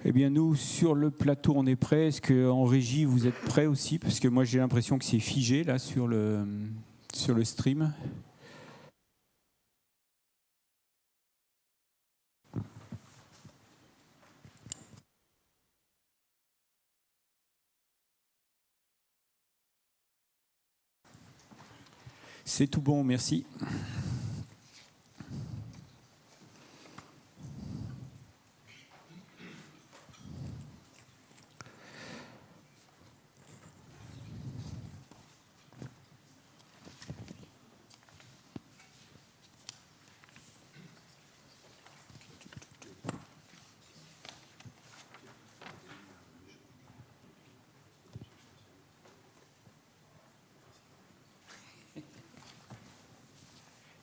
Eh bien, nous, sur le plateau, on est prêts. Est-ce qu'en régie, vous êtes prêts aussi? Parce que moi, j'ai l'impression que c'est figé, là, sur le stream. C'est tout bon, merci.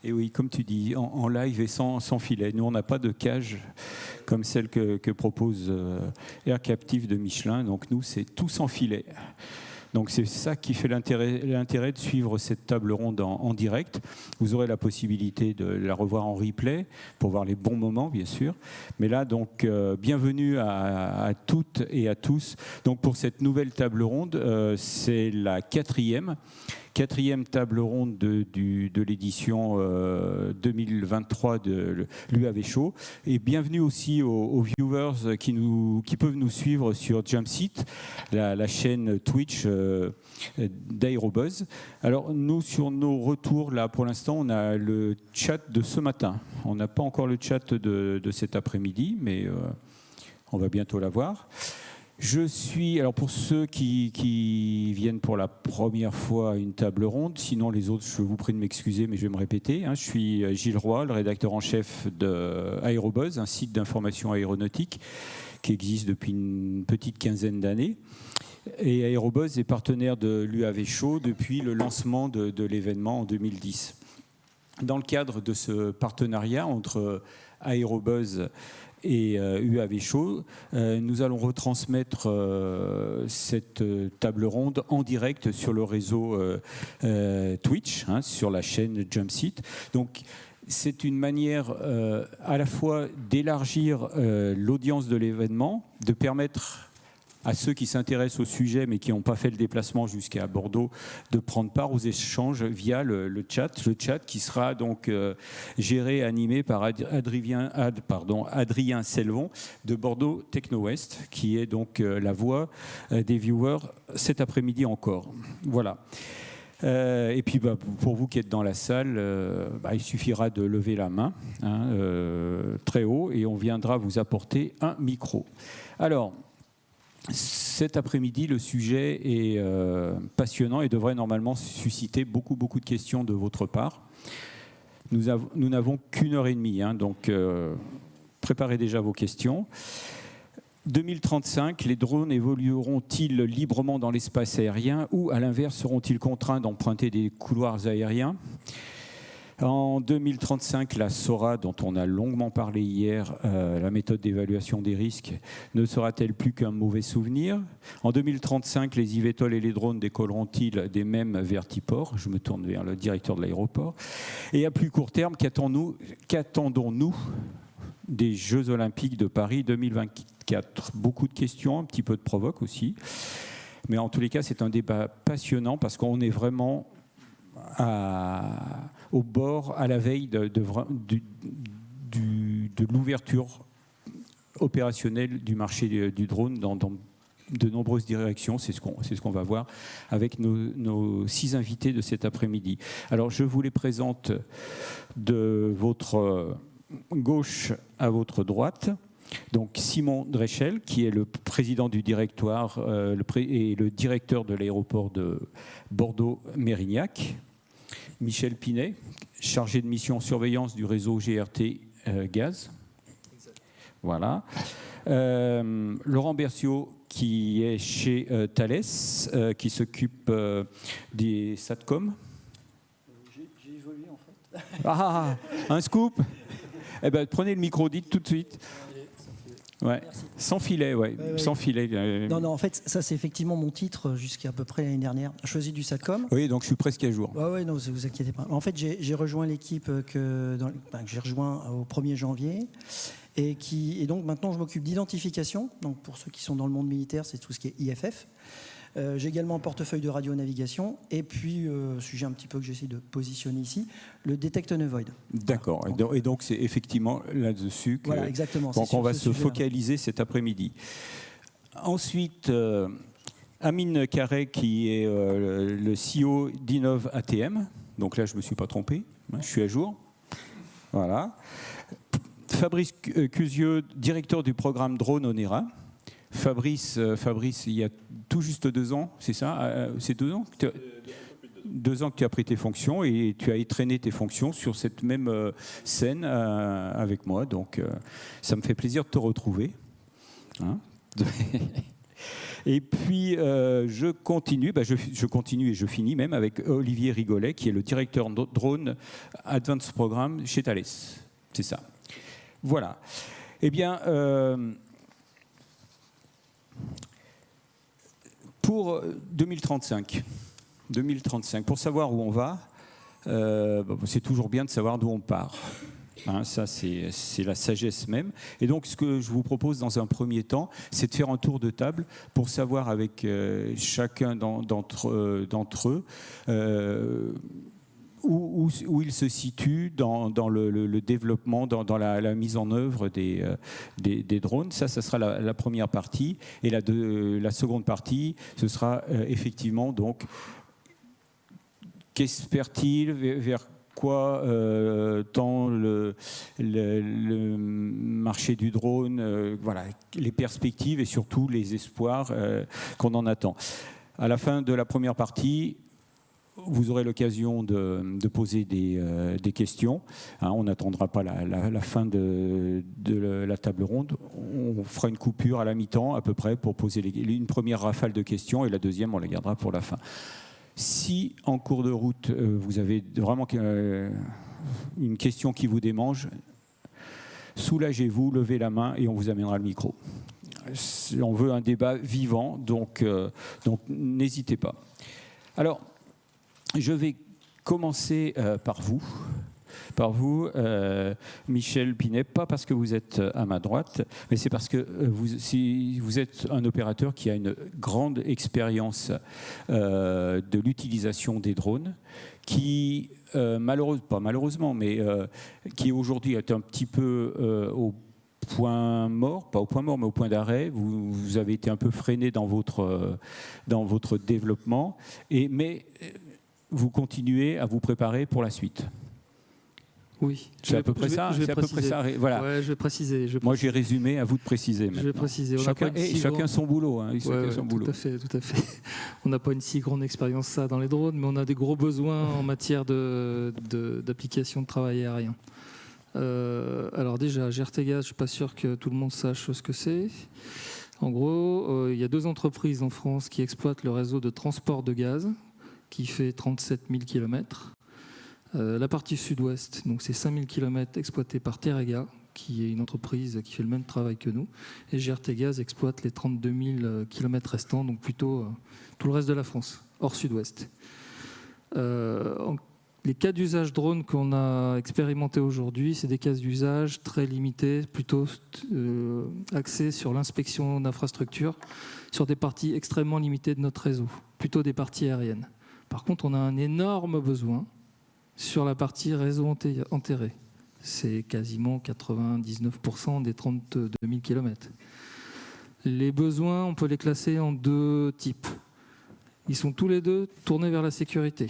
Et oui, comme tu dis, en live et sans filet. Nous, on n'a pas de cage comme celle que propose Air Captive de Michelin. Donc nous, c'est tout sans filet. Donc c'est ça qui fait l'intérêt de suivre cette table ronde en direct. Vous aurez la possibilité de la revoir en replay pour voir les bons moments, bien sûr. Mais là, donc, bienvenue à toutes et à tous. Donc pour cette nouvelle table ronde, c'est la quatrième table ronde de l'édition 2023 de l'UAV Show. Et bienvenue aussi aux viewers qui peuvent nous suivre sur Jumpseat, la chaîne Twitch d'Aérobuzz. Alors nous, sur nos retours, là pour l'instant, on a le chat de ce matin. On n'a pas encore le chat de cet après-midi, mais on va bientôt l'avoir. Alors pour ceux qui viennent pour la première fois à une table ronde, sinon les autres, je vous prie de m'excuser, mais je vais me répéter. Je suis Gilles Roy, le rédacteur en chef d'Aérobuzz, un site d'information aéronautique qui existe depuis une petite quinzaine d'années. Et Aérobuzz est partenaire de l'UAV Show depuis le lancement de l'événement en 2010. Dans le cadre de ce partenariat entre Aérobuzz et UAV Show, nous allons retransmettre cette table ronde en direct sur le réseau Twitch, sur la chaîne Jumpseat. Donc, c'est une manière à la fois d'élargir l'audience de l'événement, de permettre à ceux qui s'intéressent au sujet mais qui n'ont pas fait le déplacement jusqu'à Bordeaux de prendre part aux échanges via le chat qui sera donc géré, animé par Adrien Selvon de Bordeaux Techno West, qui est donc la voix des viewers cet après-midi encore. Voilà. Et puis pour vous qui êtes dans la salle, il suffira de lever la main très haut et on viendra vous apporter un micro. Alors, cet après-midi, le sujet est passionnant et devrait normalement susciter beaucoup de questions de votre part. Nous n'avons qu'une heure et demie, donc préparez déjà vos questions. 2035, les drones évolueront-ils librement dans l'espace aérien ou, à l'inverse, seront-ils contraints d'emprunter des couloirs aériens ? En 2035, la SORA, dont on a longuement parlé hier, la méthode d'évaluation des risques, ne sera-t-elle plus qu'un mauvais souvenir ? En 2035, les eVTOL et les drones décolleront-ils des mêmes vertiports ? Je me tourne vers le directeur de l'aéroport. Et à plus court terme, qu'attendons-nous des Jeux Olympiques de Paris 2024 ? Beaucoup de questions, un petit peu de provoque aussi. Mais en tous les cas, c'est un débat passionnant parce qu'on est vraiment au bord, à la veille de l'ouverture opérationnelle du marché du drone dans de nombreuses directions. C'est ce qu'on va voir avec nos 6 invités de cet après-midi. Alors, je vous les présente de votre gauche à votre droite. Donc Simon Dreschel, qui est le président du directoire et le directeur de l'aéroport de Bordeaux-Mérignac. Michel Pinet, chargé de mission surveillance du réseau GRT Gaz. Voilà. Laurent Berciot, qui est chez Thales, qui s'occupe des SATCOM. J'ai évolué en fait. Ah, un scoop. Eh ben, prenez le micro, dites tout de suite. Ouais. Sans filet, ouais. Sans filet. Non, en fait, ça c'est effectivement mon titre jusqu'à à peu près l'année dernière. Je faisais du SATCOM. Oui, donc je suis presque à jour. Oui, non, ne vous inquiétez pas. En fait, j'ai rejoint l'équipe que j'ai rejoint au 1er janvier. Et donc maintenant, je m'occupe d'identification. Donc pour ceux qui sont dans le monde militaire, c'est tout ce qui est IFF. J'ai également un portefeuille de radionavigation. Et puis, sujet un petit peu que j'essaie de positionner ici, le Detect and Avoid. D'accord. Et donc, c'est effectivement là-dessus que voilà, exactement. qu'on va se focaliser cet après-midi. Ensuite, Amine Carré, qui est le CEO d'Innov ATM. Donc là, je ne me suis pas trompé. Je suis à jour. Voilà. Fabrice Cusieux, directeur du programme Drone Onera. Fabrice, il y a tout juste 2 ans, c'est ça? C'est 2 ans? 2 ans que tu as pris tes fonctions et tu as étraîné tes fonctions sur cette même scène avec moi. Donc, ça me fait plaisir de te retrouver. Hein? Et puis, je continue et je finis même avec Olivier Rigolet, qui est le directeur drone Advanced Programme chez Thales. C'est ça. Voilà. Eh bien, pour 2035, pour savoir où on va, c'est toujours bien de savoir d'où on part. Hein, ça, c'est la sagesse même. Et donc, ce que je vous propose dans un premier temps, c'est de faire un tour de table pour savoir avec chacun d'entre eux où il se situe dans le développement, dans la mise en œuvre des drones. Ça sera la première partie. Et la seconde partie, ce sera effectivement donc qu'espère-t-il, vers quoi tend le marché du drone, voilà, les perspectives et surtout les espoirs qu'on en attend. À la fin de la première partie, vous aurez l'occasion de poser des questions. Hein, on n'attendra pas la fin de la table ronde. On fera une coupure à la mi-temps à peu près pour poser une première rafale de questions et la deuxième, on la gardera pour la fin. Si en cours de route, vous avez vraiment une question qui vous démange, soulagez-vous, levez la main et on vous amènera le micro. On veut un débat vivant, donc n'hésitez pas. Alors, je vais commencer par vous. Michel Pinet, pas parce que vous êtes à ma droite, mais c'est parce que vous êtes un opérateur qui a une grande expérience de l'utilisation des drones, qui, pas malheureusement, mais qui aujourd'hui est un petit peu au point mort, pas au point mort, mais au point d'arrêt. Vous avez été un peu freiné dans votre développement, mais vous continuez à vous préparer pour la suite. Oui, c'est à peu près ça. Voilà. Ouais, je vais préciser. Moi, j'ai résumé. À vous de préciser. Maintenant. Je vais préciser. Chacun son boulot. Hein, son boulot. Tout à fait. On n'a pas une si grande expérience dans les drones, mais on a des gros besoins en matière d'application de travail aérien. Alors déjà, GRTGaz, je ne suis pas sûr que tout le monde sache ce que c'est. En gros, il y a 2 entreprises en France qui exploitent le réseau de transport de gaz, qui fait 37 000 km. La partie sud-ouest, donc c'est 5 000 km exploités par Teréga, qui est une entreprise qui fait le même travail que nous. Et GRTGaz exploite les 32 000 km restants, donc plutôt tout le reste de la France, hors sud-ouest. Les cas d'usage drone qu'on a expérimentés aujourd'hui, c'est des cas d'usage très limités, plutôt axés sur l'inspection d'infrastructures, sur des parties extrêmement limitées de notre réseau, plutôt des parties aériennes. Par contre, on a un énorme besoin sur la partie réseau enterré. C'est quasiment 99% des 32 000 km. Les besoins, on peut les classer en 2 types. Ils sont tous les 2 tournés vers la sécurité.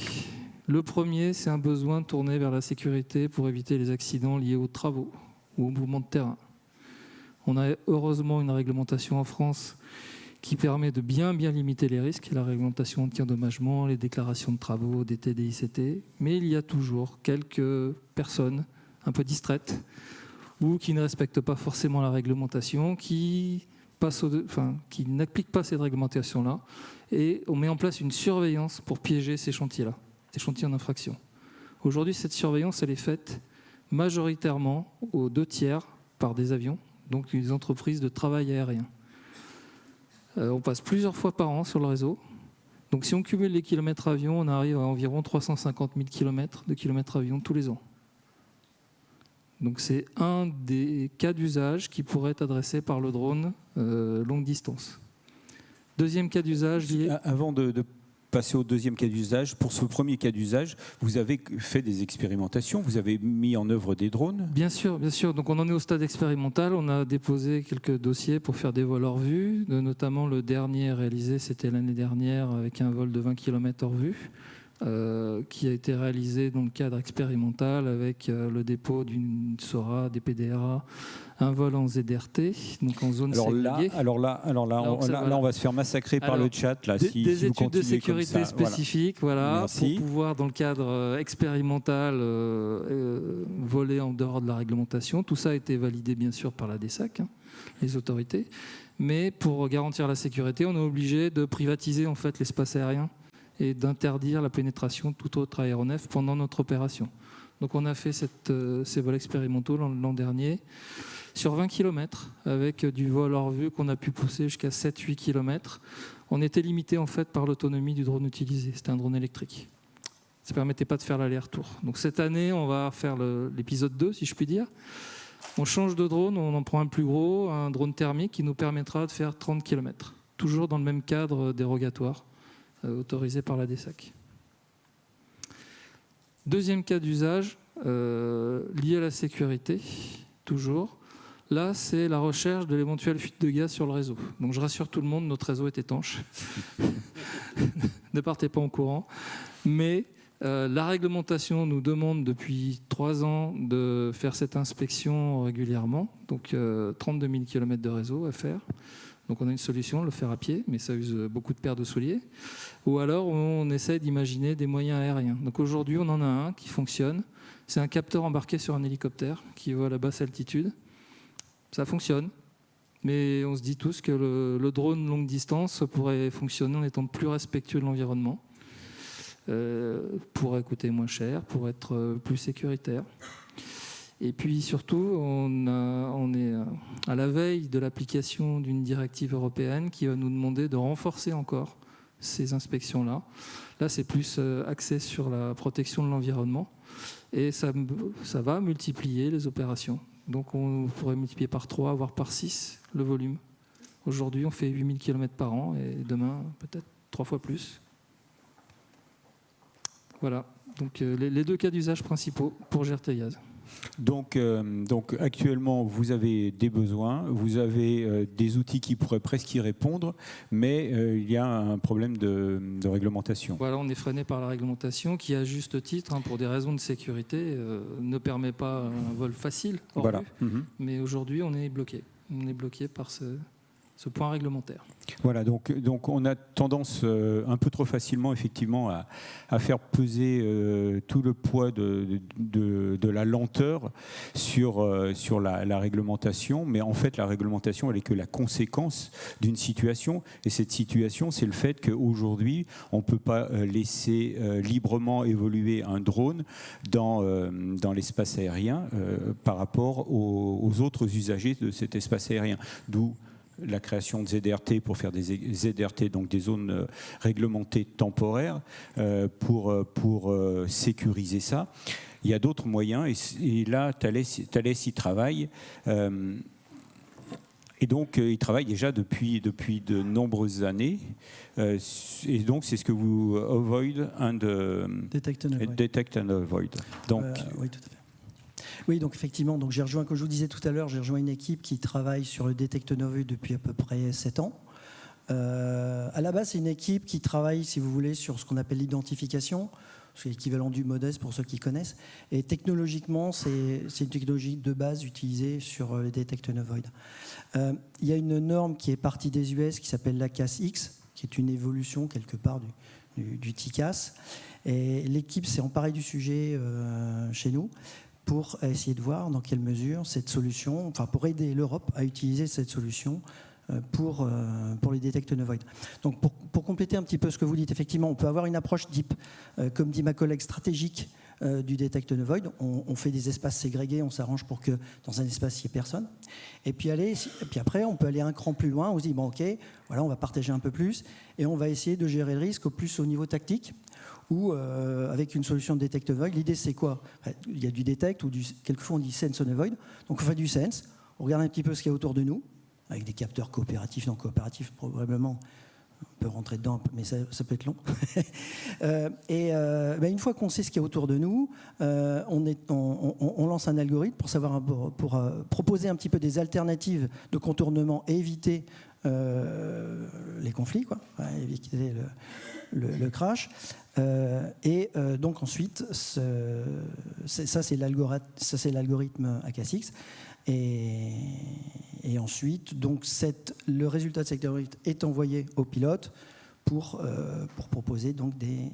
Le premier, c'est un besoin tourné vers la sécurité pour éviter les accidents liés aux travaux ou au mouvement de terrain. On a heureusement une réglementation en France qui permet de bien limiter les risques, la réglementation anti-endommagement, les déclarations de travaux, des TDICT, mais il y a toujours quelques personnes un peu distraites ou qui ne respectent pas forcément la réglementation, qui n'appliquent pas cette réglementation-là, et on met en place une surveillance pour piéger ces chantiers-là, ces chantiers en infraction. Aujourd'hui, cette surveillance, elle est faite majoritairement aux 2/3 par des avions, donc des entreprises de travail aérien. On passe plusieurs fois par an sur le réseau. Donc si on cumule les kilomètres avion, on arrive à environ 350 000 km de kilomètres avion tous les ans. Donc c'est un des cas d'usage qui pourrait être adressé par le drone longue distance. Deuxième cas d'usage lié... Avant de passer au deuxième cas d'usage, pour ce premier cas d'usage, vous avez fait des expérimentations, vous avez mis en œuvre des drones? Bien sûr, bien sûr. Donc on en est au stade expérimental. On a déposé quelques dossiers pour faire des vols hors vue, notamment le dernier réalisé, c'était l'année dernière avec un vol de 20 km hors vue. Qui a été réalisé dans le cadre expérimental avec le dépôt d'une SORA, des PDRA, un vol en ZRT, donc en zone ségrégée. Alors là, on va se faire massacrer par le chat. Là, des études de sécurité spécifiques, voilà, pour pouvoir, dans le cadre expérimental, voler en dehors de la réglementation. Tout ça a été validé, bien sûr, par la DSAC, les autorités. Mais pour garantir la sécurité, on est obligé de privatiser en fait, l'espace aérien et d'interdire la pénétration de tout autre aéronef pendant notre opération. Donc on a fait ces vols expérimentaux l'an dernier sur 20 km avec du vol hors vue qu'on a pu pousser jusqu'à 7-8 km. On était limité en fait par l'autonomie du drone utilisé. C'était un drone électrique. Ça ne permettait pas de faire l'aller-retour. Donc cette année, on va faire l'épisode 2, si je puis dire. On change de drone, on en prend un plus gros, un drone thermique qui nous permettra de faire 30 km. Toujours dans le même cadre dérogatoire. Autorisé par la DSAC. Deuxième cas d'usage, lié à la sécurité, toujours. Là, c'est la recherche de l'éventuelle fuite de gaz sur le réseau. Donc je rassure tout le monde, notre réseau est étanche. Ne partez pas en courant. Mais la réglementation nous demande depuis 3 ans de faire cette inspection régulièrement. Donc 32 000 km de réseau à faire. Donc on a une solution, le faire à pied, mais ça use beaucoup de paires de souliers. Ou alors on essaie d'imaginer des moyens aériens. Donc aujourd'hui on en a un qui fonctionne. C'est un capteur embarqué sur un hélicoptère qui vole à basse altitude. Ça fonctionne, mais on se dit tous que le drone longue distance pourrait fonctionner en étant plus respectueux de l'environnement, pourrait coûter moins cher, pour être plus sécuritaire. Et puis surtout, on est à la veille de l'application d'une directive européenne qui va nous demander de renforcer encore ces inspections-là. Là, c'est plus axé sur la protection de l'environnement et ça va multiplier les opérations. Donc on pourrait multiplier par 3, voire par 6 le volume. Aujourd'hui, on fait 8000 km par an et demain, peut-être 3 fois plus. Voilà, donc les 2 cas d'usage principaux pour GRT-Gaz. Donc actuellement, vous avez des besoins, vous avez des outils qui pourraient presque y répondre, mais il y a un problème de réglementation. Voilà, on est freiné par la réglementation qui, à juste titre, pour des raisons de sécurité, ne permet pas un vol facile hors voilà. vue. Mais aujourd'hui, on est bloqué. On est bloqué par ce point réglementaire. Voilà, donc on a tendance un peu trop facilement effectivement à faire peser tout le poids de la lenteur sur la réglementation, mais en fait la réglementation elle est que la conséquence d'une situation, et cette situation c'est le fait qu'aujourd'hui on ne peut pas laisser librement évoluer un drone dans l'espace aérien par rapport aux autres usagers de cet espace aérien, d'où la création de ZRT pour faire des ZRT, donc des zones réglementées temporaires, pour sécuriser ça. Il y a d'autres moyens, et là, Thales y travaille. Et donc, il travaille déjà depuis de nombreuses années. Et donc, c'est ce que vous avoid and detect and avoid. Donc, oui, tout à fait. Oui, donc effectivement, donc j'ai rejoint, comme je vous disais tout à l'heure, j'ai rejoint une équipe qui travaille sur le Detect and Avoid depuis à peu près 7 ans. À la base, c'est une équipe qui travaille, si vous voulez, sur ce qu'on appelle l'identification. C'est l'équivalent du MODES pour ceux qui connaissent. Et technologiquement, c'est une technologie de base utilisée sur les Detect and Avoid. Il y a une norme qui est partie des US qui s'appelle la CAS-X, qui est une évolution quelque part du TICAS. Et l'équipe s'est emparée du sujet chez nous pour essayer de voir dans quelle mesure cette solution, enfin pour aider l'Europe à utiliser cette solution pour les Detect and Avoid. Donc pour compléter un petit peu ce que vous dites, effectivement, on peut avoir une approche deep, comme dit ma collègue, stratégique du Detect and Avoid. On fait des espaces ségrégés, on s'arrange pour que dans un espace, il n'y ait personne. Et puis après, on peut aller un cran plus loin, on se dit, bon ok, voilà, on va partager un peu plus, et on va essayer de gérer le risque au plus au niveau tactique, ou avec une solution de detect avoid. L'idée, c'est quoi? Il y a du detect, ou quelquefois on dit sense on avoid. Donc on fait du sense, on regarde un petit peu ce qu'il y a autour de nous, avec des capteurs coopératifs, non coopératifs probablement. On peut rentrer dedans, mais ça peut être long. Une fois qu'on sait ce qu'il y a autour de nous, on lance un algorithme pour proposer un petit peu des alternatives de contournement et éviter les conflits, quoi, éviter le crash. Donc ensuite, ça c'est l'algorithme ACASIX. Et ensuite, donc le résultat de cet algorithme est envoyé au pilote pour proposer donc des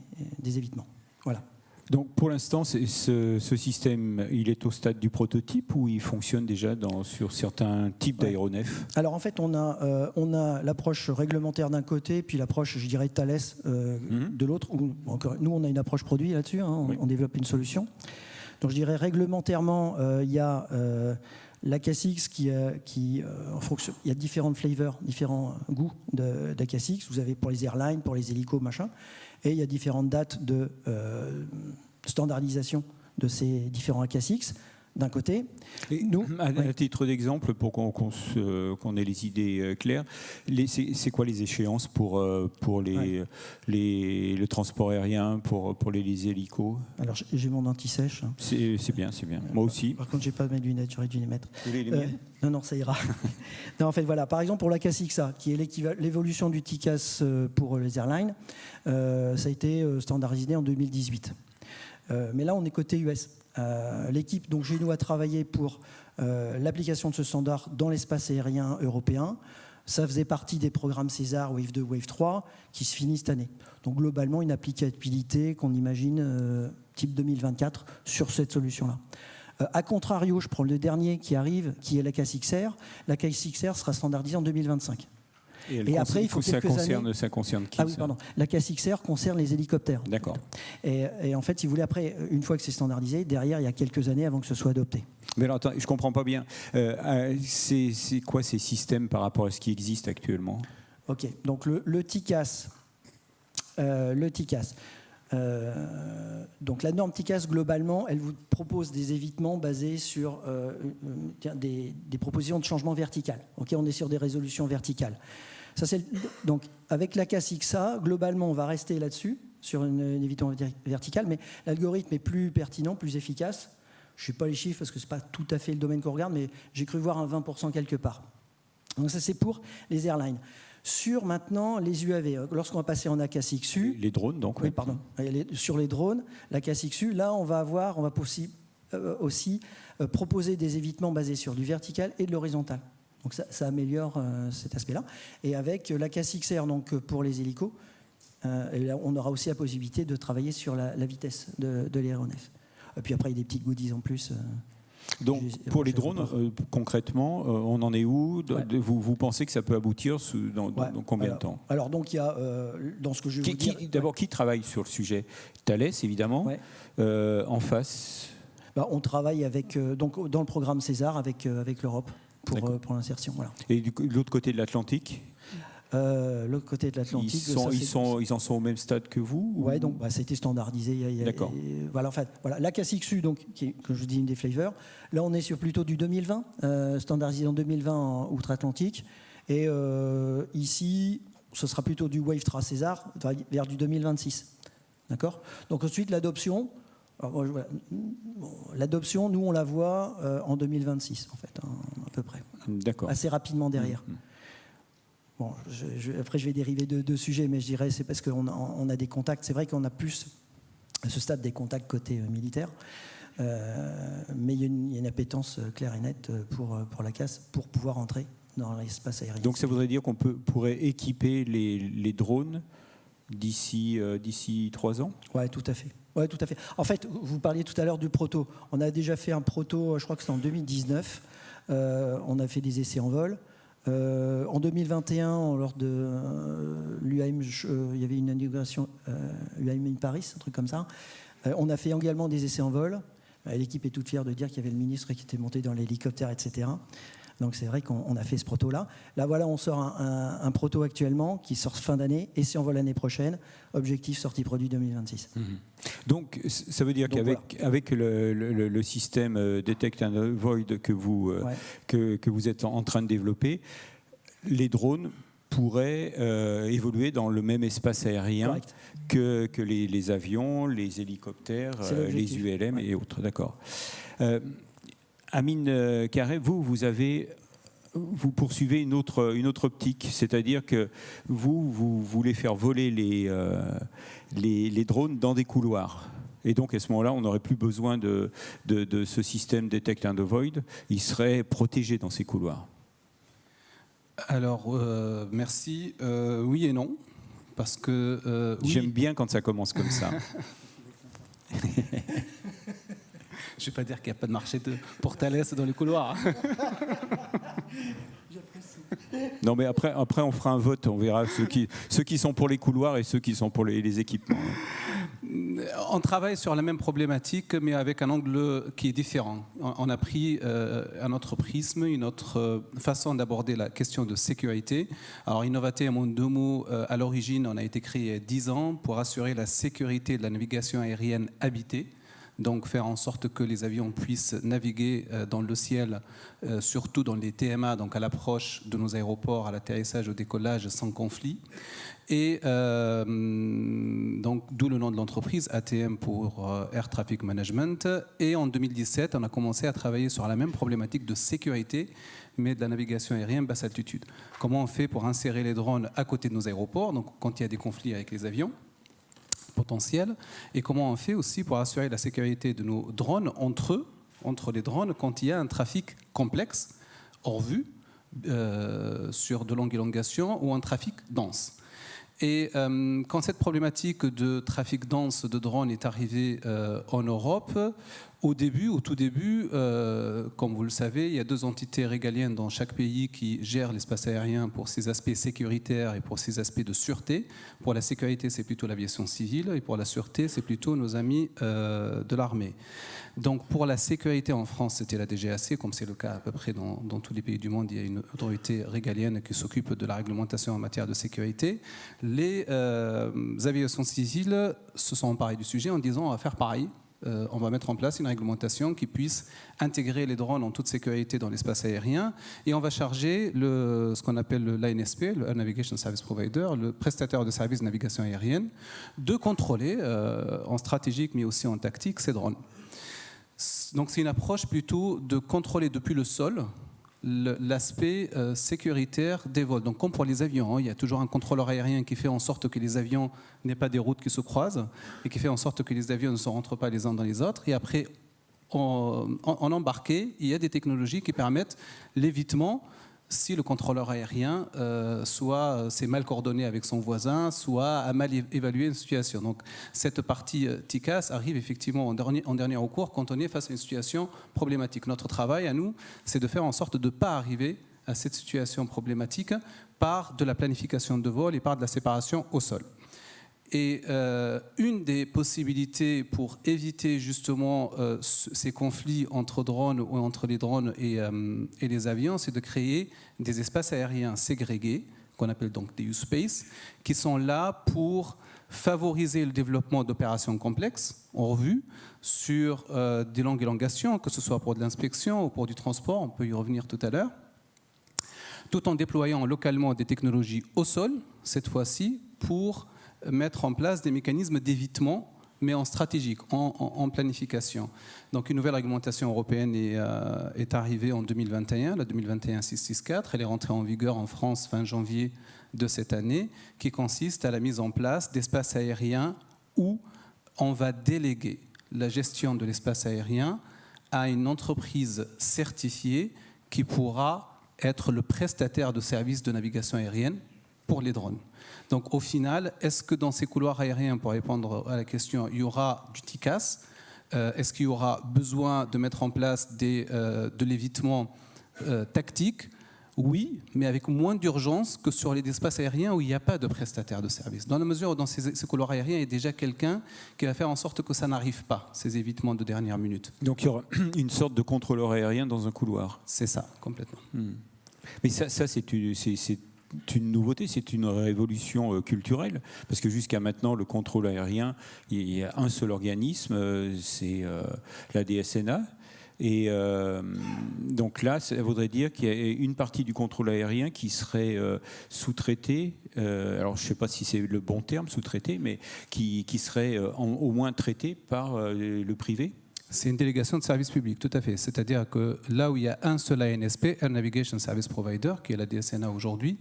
évitements. Voilà. Donc pour l'instant, ce système, il est au stade du prototype ou il fonctionne déjà sur certains types d'aéronefs? Alors en fait, on a l'approche réglementaire d'un côté, puis l'approche, je dirais, Thales de l'autre. Nous, on a une approche produit là-dessus, hein, on développe une solution. Donc je dirais réglementairement, il y a l'ACASIX en fonction, il y a différentes flavors, différents goûts d'ACASIX. Vous avez pour les airlines, pour les hélicos, machin. Et il y a différentes dates de standardisation de ces différents ACASIX d'un côté. Nous, à titre d'exemple, pour qu'on ait les idées claires, c'est quoi les échéances pour le transport aérien, pour les hélicos? Alors j'ai mon anti-sèche. Hein. C'est bien. Moi aussi. Par contre, j'ai pas mes lunettes, j'aurais dû les mettre. Vous voulez les miennes? Non, ça ira. Non, en fait, voilà. Par exemple, pour l'ACASIX-A, qui est l'évolution du TICAS pour les airlines, ça a été standardisé en 2018. Mais là, on est côté US. L'équipe donc chez nous a travaillé pour l'application de ce standard dans l'espace aérien européen. Ça faisait partie des programmes César, Wave 2, Wave 3, qui se finissent cette année. Donc globalement, une applicabilité qu'on imagine type 2024 sur cette solution-là. A contrario, je prends le dernier qui arrive, qui est l'ACASIX-R. L'ACASIX-R sera standardisé en 2025. Et après, il faut ça concerne qui? Ah oui, pardon. L'ACASIX-R concerne les hélicoptères. D'accord. Et en fait, si vous voulez, après, une fois que c'est standardisé, derrière, il y a quelques années avant que ce soit adopté. Mais alors, attends, je ne comprends pas bien. C'est quoi ces systèmes par rapport à ce qui existe actuellement? Ok, donc le TICAS. Donc la norme TICAS, globalement, elle vous propose des évitements basés sur des propositions de changement vertical. Ok, on est sur des résolutions verticales. Ça, donc avec l'ACASIX-A, globalement, on va rester là-dessus, sur un évitement vertical, mais l'algorithme est plus pertinent, plus efficace. Je ne sais pas les chiffres parce que ce n'est pas tout à fait le domaine qu'on regarde, mais j'ai cru voir un 20% quelque part. Donc ça, c'est pour les airlines. Sur maintenant les UAV, lorsqu'on va passer en ACASIX-U... Les drones, donc. Oui, pardon. Sur les drones, l'ACASIX-U, là, on va aussi proposer des évitements basés sur du vertical et de l'horizontal. Donc ça améliore cet aspect-là. Et avec l'ACASIX-R, donc pour les hélicos, on aura aussi la possibilité de travailler sur la vitesse de l'aéronef. Et puis après, il y a des petites goodies en plus. Donc, pour les drones, concrètement, on en est où? Vous pensez que ça peut aboutir dans combien de temps? Alors, donc, il y a, dans ce que je vais vous dire... D'abord, qui travaille sur le sujet? Thales, évidemment. Ouais. En face? On travaille donc, dans le programme César avec l'Europe pour l'insertion. Voilà. Et de l'autre côté de l'Atlantique? L'autre côté de l'Atlantique, ils en sont au même stade que vous? Oui, donc ça a été standardisé. D'accord. Voilà, en fait, voilà, l'ACASIX-U, donc, qui est, comme je vous dis, une des flavors. Là, on est sur plutôt du 2020, standardisé en 2020 en outre-Atlantique. Et ici, ce sera plutôt du Wave 3 César vers du 2026. D'accord. Donc ensuite, l'adoption. L'adoption, nous, on la voit en 2026, en fait, à peu près. D'accord. Assez rapidement derrière. Bon, après, je vais dériver de deux sujets, mais je dirais c'est parce qu'on a des contacts. C'est vrai qu'on a plus, à ce stade, des contacts côté militaire, mais il y a une appétence claire et nette pour la CAS pour pouvoir entrer dans l'espace aérien. Donc ça voudrait dire qu'on pourrait équiper les drones d'ici 3 ans? Oui, tout à fait. Ouais, tout à fait. En fait, vous parliez tout à l'heure du proto. On a déjà fait un proto, je crois que c'était en 2019. On a fait des essais en vol. En 2021, lors de l'UAM, il y avait une intégration UAM Paris, un truc comme ça. On a fait également des essais en vol. L'équipe est toute fière de dire qu'il y avait le ministre qui était monté dans l'hélicoptère, etc. Donc c'est vrai qu'on a fait ce proto-là. Là, voilà, on sort un proto actuellement qui sort fin d'année, et c'est en vol l'année prochaine. Objectif sortie produit 2026. Donc ça veut dire qu'avec le système Detect and Avoid que vous êtes en train de développer, les drones pourraient évoluer dans le même espace aérien que les avions, les hélicoptères, les ULM et autres. D'accord. Amine Carré, vous poursuivez une autre optique, c'est-à-dire que vous voulez faire voler les drones dans des couloirs. Et donc, à ce moment-là, on n'aurait plus besoin de ce système Detect and Avoid. Il serait protégé dans ces couloirs. Alors, merci. Oui et non. Parce que. Oui. J'aime bien quand ça commence comme ça. Je ne vais pas dire qu'il n'y a pas de marché pour Thales dans les couloirs. Non, mais après, on fera un vote. On verra ceux qui sont pour les couloirs et ceux qui sont pour les équipements. On travaille sur la même problématique, mais avec un angle qui est différent. On a pris un autre prisme, une autre façon d'aborder la question de sécurité. Alors, Innovatem, en 2 mots, à l'origine, on a été créé il y a 10 ans pour assurer la sécurité de la navigation aérienne habitée. Donc faire en sorte que les avions puissent naviguer dans le ciel, surtout dans les TMA, donc à l'approche de nos aéroports, à l'atterrissage, au décollage, sans conflit. Et donc d'où le nom de l'entreprise, ATM pour Air Traffic Management. Et en 2017, on a commencé à travailler sur la même problématique de sécurité, mais de la navigation aérienne basse altitude. Comment on fait pour insérer les drones à côté de nos aéroports, donc quand il y a des conflits avec les avions potentiels, et comment on fait aussi pour assurer la sécurité de nos drones entre les drones, quand il y a un trafic complexe, hors vue, sur de longues élongations, ou un trafic dense. Et quand cette problématique de trafic dense de drones est arrivée en Europe, au tout début, comme vous le savez, il y a 2 entités régaliennes dans chaque pays qui gèrent l'espace aérien pour ses aspects sécuritaires et pour ses aspects de sûreté. Pour la sécurité, c'est plutôt l'aviation civile, et pour la sûreté, c'est plutôt nos amis de l'armée. Donc pour la sécurité en France, c'était la DGAC, comme c'est le cas à peu près dans tous les pays du monde, il y a une autorité régalienne qui s'occupe de la réglementation en matière de sécurité. Les aviations civiles se sont emparées du sujet en disant on va faire pareil. On va mettre en place une réglementation qui puisse intégrer les drones en toute sécurité dans l'espace aérien, et on va charger ce qu'on appelle l'ANSP, le Air Navigation Service Provider, le prestataire de services de navigation aérienne, de contrôler en stratégique mais aussi en tactique ces drones. Donc c'est une approche plutôt de contrôler depuis le sol l'aspect sécuritaire des vols. Donc comme pour les avions, il y a toujours un contrôleur aérien qui fait en sorte que les avions n'aient pas des routes qui se croisent, et qui fait en sorte que les avions ne se rentrent pas les uns dans les autres. Et après, en embarqué, il y a des technologies qui permettent l'évitement si le contrôleur aérien soit s'est mal coordonné avec son voisin, soit a mal évalué une situation. Donc cette partie TICAS arrive effectivement en dernier recours quand on est face à une situation problématique. Notre travail à nous, c'est de faire en sorte de ne pas arriver à cette situation problématique par de la planification de vol et par de la séparation au sol. Et une des possibilités pour éviter justement ces conflits entre drones ou entre les drones et les avions, c'est de créer des espaces aériens ségrégés, qu'on appelle donc des U-Space, qui sont là pour favoriser le développement d'opérations complexes, en revue, sur des longues élongations, que ce soit pour de l'inspection ou pour du transport, on peut y revenir tout à l'heure, tout en déployant localement des technologies au sol, cette fois-ci, pour mettre en place des mécanismes d'évitement, mais en stratégique, en planification. Donc une nouvelle réglementation européenne est arrivée en 2021, la 2021-664. Elle est rentrée en vigueur en France fin janvier de cette année, qui consiste à la mise en place d'espaces aériens où on va déléguer la gestion de l'espace aérien à une entreprise certifiée qui pourra être le prestataire de services de navigation aérienne pour les drones. Donc au final, est-ce que dans ces couloirs aériens, pour répondre à la question, il y aura du TICAS ? Est-ce qu'il y aura besoin de mettre en place de l'évitement tactique ? Oui, mais avec moins d'urgence que sur les espaces aériens où il n'y a pas de prestataire de service. Dans la mesure où dans ces couloirs aériens, il y a déjà quelqu'un qui va faire en sorte que ça n'arrive pas, ces évitements de dernière minute. Donc il y aura une sorte de contrôleur aérien dans un couloir. C'est ça, complètement. Mais ça c'est une nouveauté, c'est une révolution culturelle, parce que jusqu'à maintenant, le contrôle aérien, il y a un seul organisme, c'est la DSNA. Et donc là, ça voudrait dire qu'il y a une partie du contrôle aérien qui serait sous-traitée, alors je ne sais pas si c'est le bon terme, sous-traité, mais qui serait au moins traité par le privé. C'est une délégation de service public, tout à fait. C'est-à-dire que là où il y a un seul ANSP, Air Navigation Service Provider, qui est la DSNA aujourd'hui,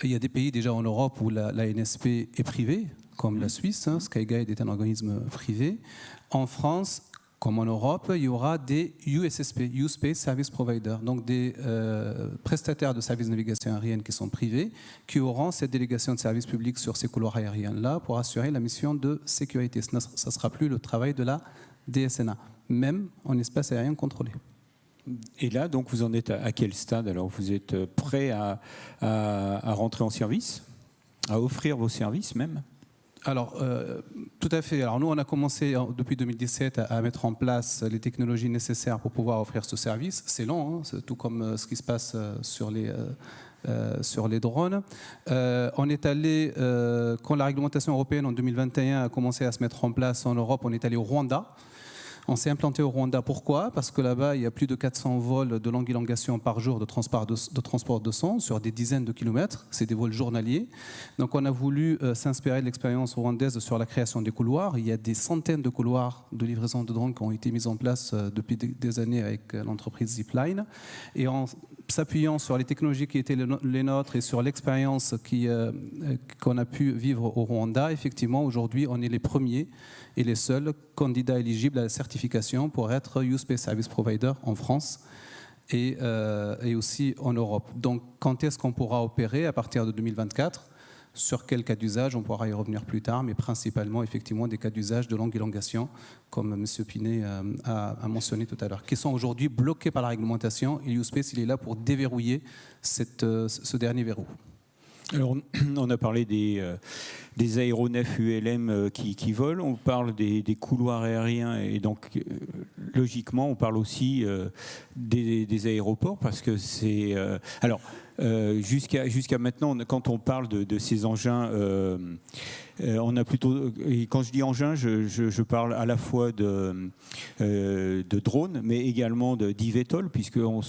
il y a des pays déjà en Europe où l'ANSP est privée, comme la Suisse. Skyguide est un organisme privé. En France, comme en Europe, il y aura des USSP, U-Space Service Provider, donc des prestataires de services de navigation aérienne qui sont privés, qui auront cette délégation de service public sur ces couloirs aériens-là pour assurer la mission de sécurité. Ça ne sera plus le travail de la DSNA, même en espace aérien contrôlé. Et là, donc, vous en êtes à quel stade? Alors, vous êtes prêt à rentrer en service, à offrir vos services même? Alors, tout à fait. Alors, nous, on a commencé depuis 2017 à mettre en place les technologies nécessaires pour pouvoir offrir ce service. C'est long, c'est tout comme ce qui se passe sur les drones. On est allé, quand la réglementation européenne en 2021 a commencé à se mettre en place en Europe, on est allé au Rwanda. On s'est implanté au Rwanda. Pourquoi? Parce que là-bas, il y a plus de 400 vols de longue élongation par jour de transport de sang sur des dizaines de kilomètres. C'est des vols journaliers. Donc on a voulu s'inspirer de l'expérience rwandaise sur la création des couloirs. Il y a des centaines de couloirs de livraison de drones qui ont été mis en place depuis des années avec l'entreprise Zipline. Et en s'appuyant sur les technologies qui étaient les nôtres et sur l'expérience qu'on a pu vivre au Rwanda, effectivement, aujourd'hui, on est les premiers et les seuls candidats éligibles à la certification pour être U-Space Service Provider en France et aussi en Europe. Donc, quand est-ce qu'on pourra opérer? À partir de 2024. Sur quel cas d'usage? On pourra y revenir plus tard, mais principalement, effectivement, des cas d'usage de longue élongation, comme M. Pinet a mentionné tout à l'heure, qui sont aujourd'hui bloqués par la réglementation. Et U-Space, il est là pour déverrouiller ce dernier verrou. Alors, on a parlé des aéronefs ULM qui volent, on parle des couloirs aériens et donc logiquement on parle aussi des aéroports parce que c'est... alors, jusqu'à maintenant, quand on parle de ces engins, on a plutôt... Et quand je dis engins, je parle à la fois de drones, mais également d'IVTOL, puisqu'on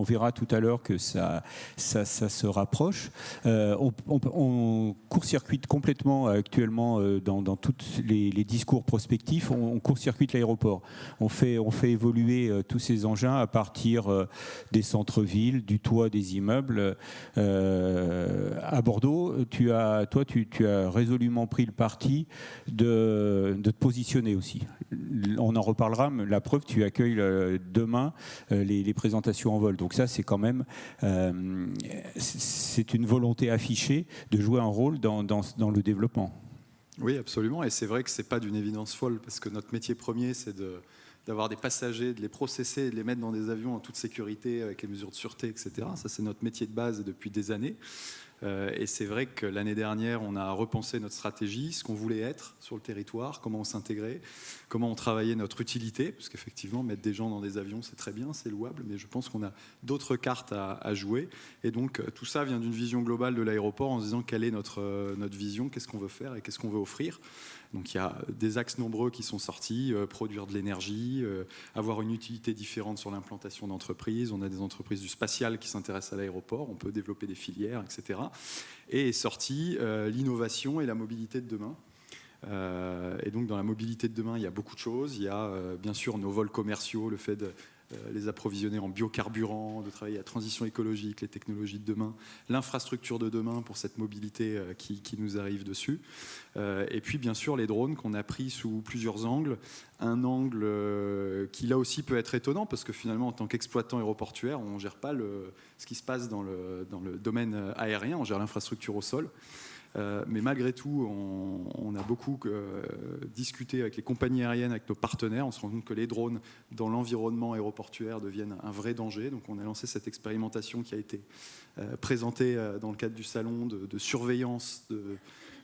verra tout à l'heure que ça se rapproche. On court-circuite complètement actuellement dans tous les discours prospectifs, on court-circuite l'aéroport. On fait évoluer tous ces engins à partir des centres-villes, du toit des immeubles. À Bordeaux, tu as résolument pris le parti de te positionner aussi. On en reparlera, mais la preuve, tu accueilles demain les présentations en vol. Donc ça, c'est quand même c'est une volonté affichée de jouer un rôle dans le développement. Oui, absolument. Et c'est vrai que ce n'est pas d'une évidence folle, parce que notre métier premier, c'est d'avoir des passagers, de les processer et de les mettre dans des avions en toute sécurité, avec les mesures de sûreté, etc. Ça, c'est notre métier de base depuis des années. Et c'est vrai que l'année dernière, on a repensé notre stratégie, ce qu'on voulait être sur le territoire, comment on s'intégrait, comment on travaillait notre utilité, parce qu'effectivement, mettre des gens dans des avions, c'est très bien, c'est louable, mais je pense qu'on a d'autres cartes à jouer. Et donc, tout ça vient d'une vision globale de l'aéroport en se disant quelle est notre vision, qu'est-ce qu'on veut faire et qu'est-ce qu'on veut offrir. Donc il y a des axes nombreux qui sont sortis, produire de l'énergie, avoir une utilité différente sur l'implantation d'entreprises. On a des entreprises du spatial qui s'intéressent à l'aéroport, on peut développer des filières, etc. Et est sorti l'innovation et la mobilité de demain. Et donc dans la mobilité de demain, il y a beaucoup de choses. Il y a bien sûr nos vols commerciaux, le fait de les approvisionner en biocarburant, de travailler à la transition écologique, les technologies de demain, l'infrastructure de demain pour cette mobilité qui nous arrive dessus. Et puis bien sûr les drones qu'on a pris sous plusieurs angles. Un angle qui là aussi peut être étonnant parce que finalement en tant qu'exploitant aéroportuaire, on ne gère pas ce qui se passe dans le domaine aérien, on gère l'infrastructure au sol. Mais malgré tout, on a beaucoup discuté avec les compagnies aériennes, avec nos partenaires. On se rend compte que les drones dans l'environnement aéroportuaire deviennent un vrai danger. Donc on a lancé cette expérimentation qui a été présentée dans le cadre du salon de surveillance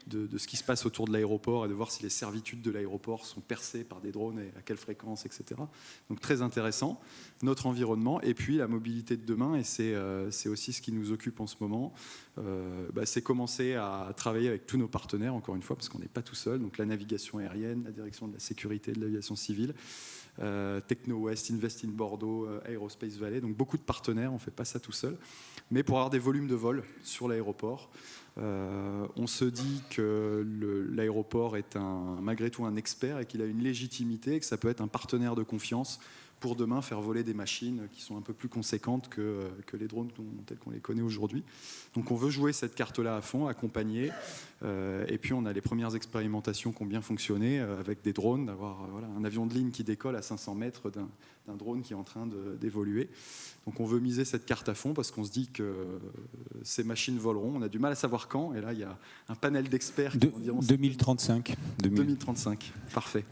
de ce qui se passe autour de l'aéroport et de voir si les servitudes de l'aéroport sont percées par des drones et à quelle fréquence, etc. Donc très intéressant, notre environnement et puis la mobilité de demain, et c'est aussi ce qui nous occupe en ce moment. C'est commencer à travailler avec tous nos partenaires, encore une fois, parce qu'on n'est pas tout seul, donc la navigation aérienne, la direction de la sécurité de l'aviation civile, Techno West, Invest in Bordeaux, Aerospace Valley, donc beaucoup de partenaires, on ne fait pas ça tout seul, mais pour avoir des volumes de vol sur l'aéroport. On se dit que l'aéroport est malgré tout un expert et qu'il a une légitimité et que ça peut être un partenaire de confiance pour demain faire voler des machines qui sont un peu plus conséquentes que les drones tels qu'on les connaît aujourd'hui. Donc on veut jouer cette carte-là à fond, accompagner. Et puis on a les premières expérimentations qui ont bien fonctionné avec des drones, d'avoir un avion de ligne qui décolle à 500 mètres d'un drone qui est en train d'évoluer. Donc on veut miser cette carte à fond parce qu'on se dit que ces machines voleront. On a du mal à savoir quand. Et là, il y a un panel d'experts qui vont dire... 2035. 2035, parfait.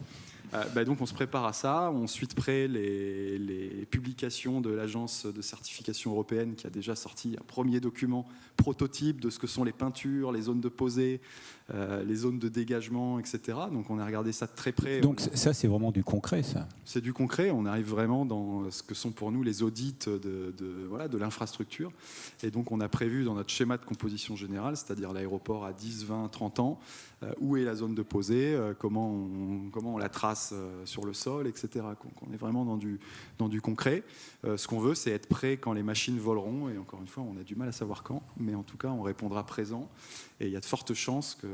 Donc on se prépare à ça. On suit de près les publications de l'agence de certification européenne qui a déjà sorti un premier document prototype de ce que sont les peintures, les zones de posée, les zones de dégagement, etc. Donc on a regardé ça de très près. Donc ça, c'est vraiment du concret, ça. C'est du concret. On arrive vraiment dans ce que sont pour nous les audits de l'infrastructure. Et donc on a prévu dans notre schéma de composition générale, c'est-à-dire l'aéroport à 10, 20, 30 ans, où est la zone de posée, comment on la trace sur le sol, etc. On est vraiment dans du concret. Ce qu'on veut, c'est être prêt quand les machines voleront. Et encore une fois, on a du mal à savoir quand, mais en tout cas, on répondra présent. Et il y a de fortes chances que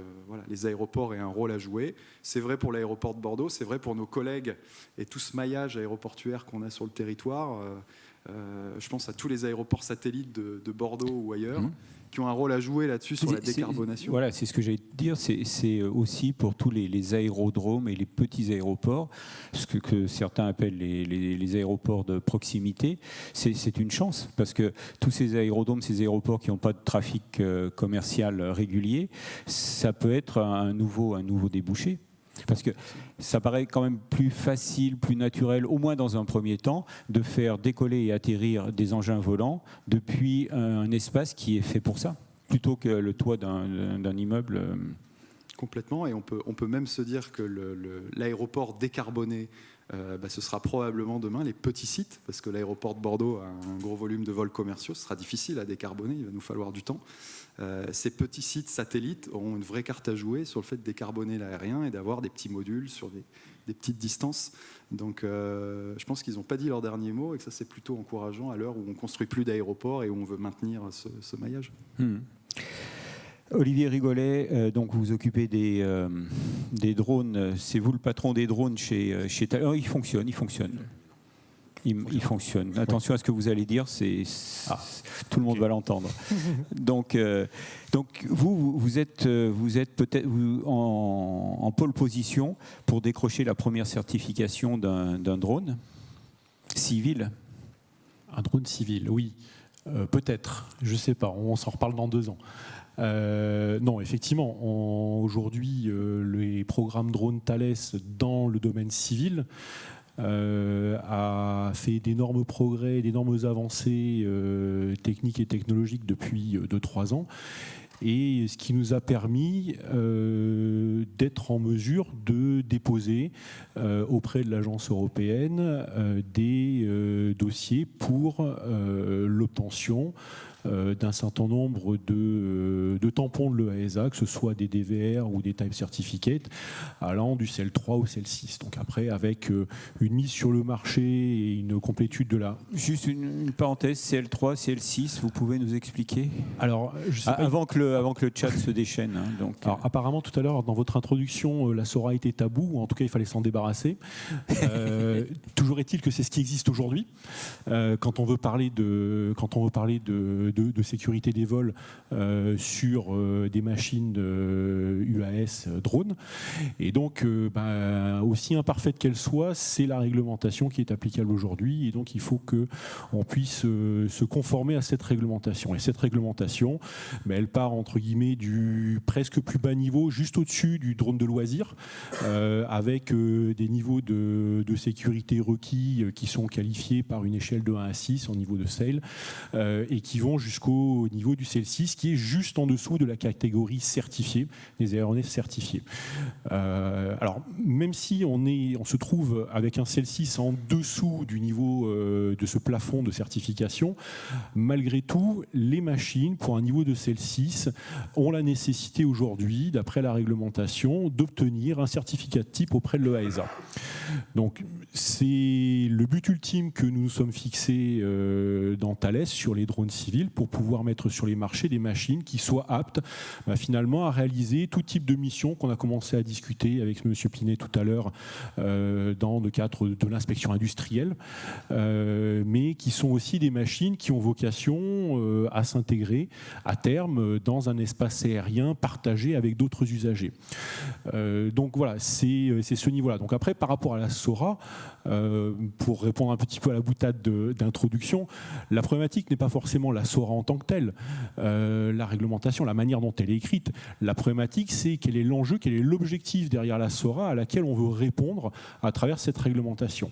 les aéroports aient un rôle à jouer. C'est vrai pour l'aéroport de Bordeaux, c'est vrai pour nos collègues et tout ce maillage aéroportuaire qu'on a sur le territoire. Je pense à tous les aéroports satellites de Bordeaux ou ailleurs. Qui ont un rôle à jouer là-dessus sur la décarbonation. Voilà, c'est ce que j'allais te dire. C'est aussi pour tous les aérodromes et les petits aéroports, ce que certains appellent les aéroports de proximité. C'est une chance parce que tous ces aérodromes, ces aéroports qui n'ont pas de trafic commercial régulier, ça peut être un nouveau débouché. Parce que ça paraît quand même plus facile, plus naturel, au moins dans un premier temps, de faire décoller et atterrir des engins volants depuis un espace qui est fait pour ça, plutôt que le toit d'un immeuble. Complètement, et on peut même se dire que l'aéroport décarboné, ce sera probablement demain les petits sites, parce que l'aéroport de Bordeaux a un gros volume de vols commerciaux, ce sera difficile à décarboner, il va nous falloir du temps. Ces petits sites satellites auront une vraie carte à jouer sur le fait de décarboner l'aérien et d'avoir des petits modules sur des petites distances. Donc je pense qu'ils n'ont pas dit leur dernier mot et que ça c'est plutôt encourageant à l'heure où on ne construit plus d'aéroports et où on veut maintenir ce maillage. Olivier Rigolet, donc vous vous occupez des drones, c'est vous le patron des drones chez Thales. Il fonctionne. Il fonctionne. Attention à ce que vous allez dire, tout le monde va l'entendre. Donc vous êtes peut-être en pole position pour décrocher la première certification d'un drone civil. Un drone civil, oui. Peut-être, je ne sais pas, on s'en reparle dans 2 ans. Non, effectivement, aujourd'hui, les programmes drone Thales dans le domaine civil a fait d'énormes progrès, d'énormes avancées techniques et technologiques depuis 2-3 ans. Et ce qui nous a permis d'être en mesure de déposer auprès de l'agence européenne des dossiers pour l'obtention d'un certain nombre de tampons de l'EASA, que ce soit des DVR ou des Type Certificates, allant du CL3 au CL6. Donc après, avec une mise sur le marché et une complétude de la... Juste une parenthèse, CL3, CL6, vous pouvez nous expliquer? Alors, je sais pas... avant que le chat se déchaîne. Hein, donc... Alors, apparemment, tout à l'heure, dans votre introduction, la SORA était tabou, ou en tout cas, il fallait s'en débarrasser. Toujours est-il que c'est ce qui existe aujourd'hui. Quand on veut parler de de sécurité des vols sur des machines UAS drones. Et donc, aussi imparfaite qu'elle soit, c'est la réglementation qui est applicable aujourd'hui. Et donc, il faut qu'on puisse se conformer à cette réglementation. Et cette réglementation, elle part entre guillemets du presque plus bas niveau, juste au-dessus du drone de loisir, avec des niveaux de sécurité requis qui sont qualifiés par une échelle de 1 à 6 au niveau de SAIL, et qui vont jusqu'au niveau du CEL 6, qui est juste en dessous de la catégorie certifiée, des aéronefs certifiés. Alors, même si on se trouve avec un CEL 6 en dessous du niveau de ce plafond de certification, malgré tout, les machines, pour un niveau de CEL 6, ont la nécessité aujourd'hui, d'après la réglementation, d'obtenir un certificat de type auprès de l'EASA. Donc, c'est le but ultime que nous nous sommes fixés dans Thales sur les drones civils pour pouvoir mettre sur les marchés des machines qui soient aptes finalement à réaliser tout type de mission qu'on a commencé à discuter avec M. Pinet tout à l'heure dans le cadre de l'inspection industrielle, mais qui sont aussi des machines qui ont vocation à s'intégrer à terme dans un espace aérien partagé avec d'autres usagers. Donc voilà, c'est ce niveau-là. Donc après, par rapport à la SORA, pour répondre un petit peu à la boutade d'introduction, la problématique n'est pas forcément la SORA en tant que telle, la réglementation, la manière dont elle est écrite. La problématique, c'est quel est l'enjeu, quel est l'objectif derrière la SORA à laquelle on veut répondre à travers cette réglementation.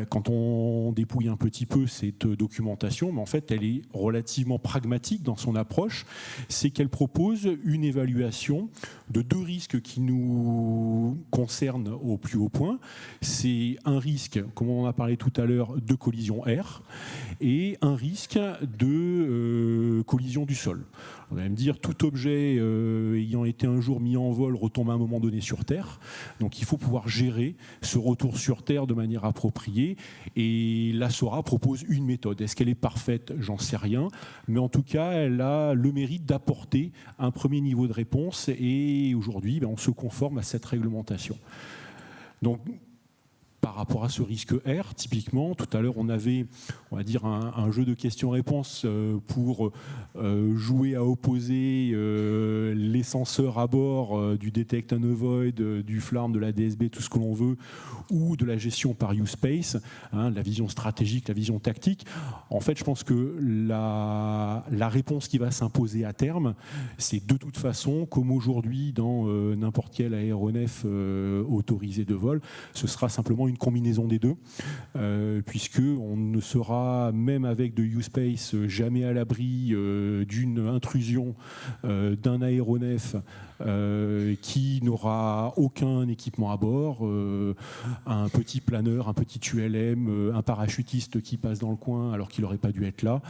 Quand on dépouille un petit peu cette documentation, mais en fait elle est relativement pragmatique dans son approche, c'est qu'elle propose une évaluation de deux risques qui nous concernent au plus haut point. C'est un risque, comme on en a parlé tout à l'heure, de collision air et un risque de collision du sol. On va me dire, tout objet ayant été un jour mis en vol retombe à un moment donné sur Terre. Donc il faut pouvoir gérer ce retour sur Terre de manière appropriée. Et la SORA propose une méthode. Est-ce qu'elle est parfaite? J'en sais rien. Mais en tout cas, elle a le mérite d'apporter un premier niveau de réponse. Et aujourd'hui, on se conforme à cette réglementation. Donc, par rapport à ce risque R, typiquement, tout à l'heure on avait, on va dire, un jeu de questions-réponses pour jouer à opposer les senseurs à bord du Detect and Avoid, du FLARM, de la DSB, tout ce que l'on veut, ou de la gestion par U-Space, la vision stratégique, la vision tactique. En fait, je pense que la réponse qui va s'imposer à terme, c'est de toute façon, comme aujourd'hui dans n'importe quel aéronef autorisé de vol, ce sera simplement une combinaison des deux, puisqu'on ne sera, même avec de U-Space, jamais à l'abri d'une intrusion d'un aéronef qui n'aura aucun équipement à bord, un petit planeur, un petit ULM, un parachutiste qui passe dans le coin alors qu'il n'aurait pas dû être là.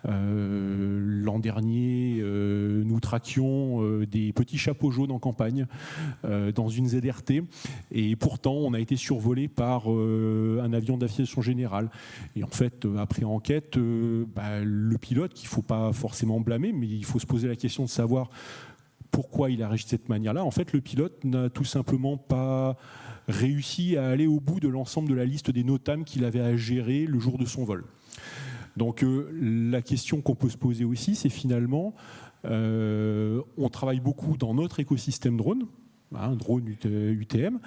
L'an dernier, nous traquions des petits chapeaux jaunes en campagne dans une ZRT, et pourtant on a été survolé par un avion d'aviation générale. Et en fait, après enquête, le pilote, qu'il ne faut pas forcément blâmer, mais il faut se poser la question de savoir pourquoi il a réagi de cette manière-là. En fait, le pilote n'a tout simplement pas réussi à aller au bout de l'ensemble de la liste des NOTAM qu'il avait à gérer le jour de son vol. Donc la question qu'on peut se poser aussi, c'est finalement, on travaille beaucoup dans notre écosystème drone, drone UTM,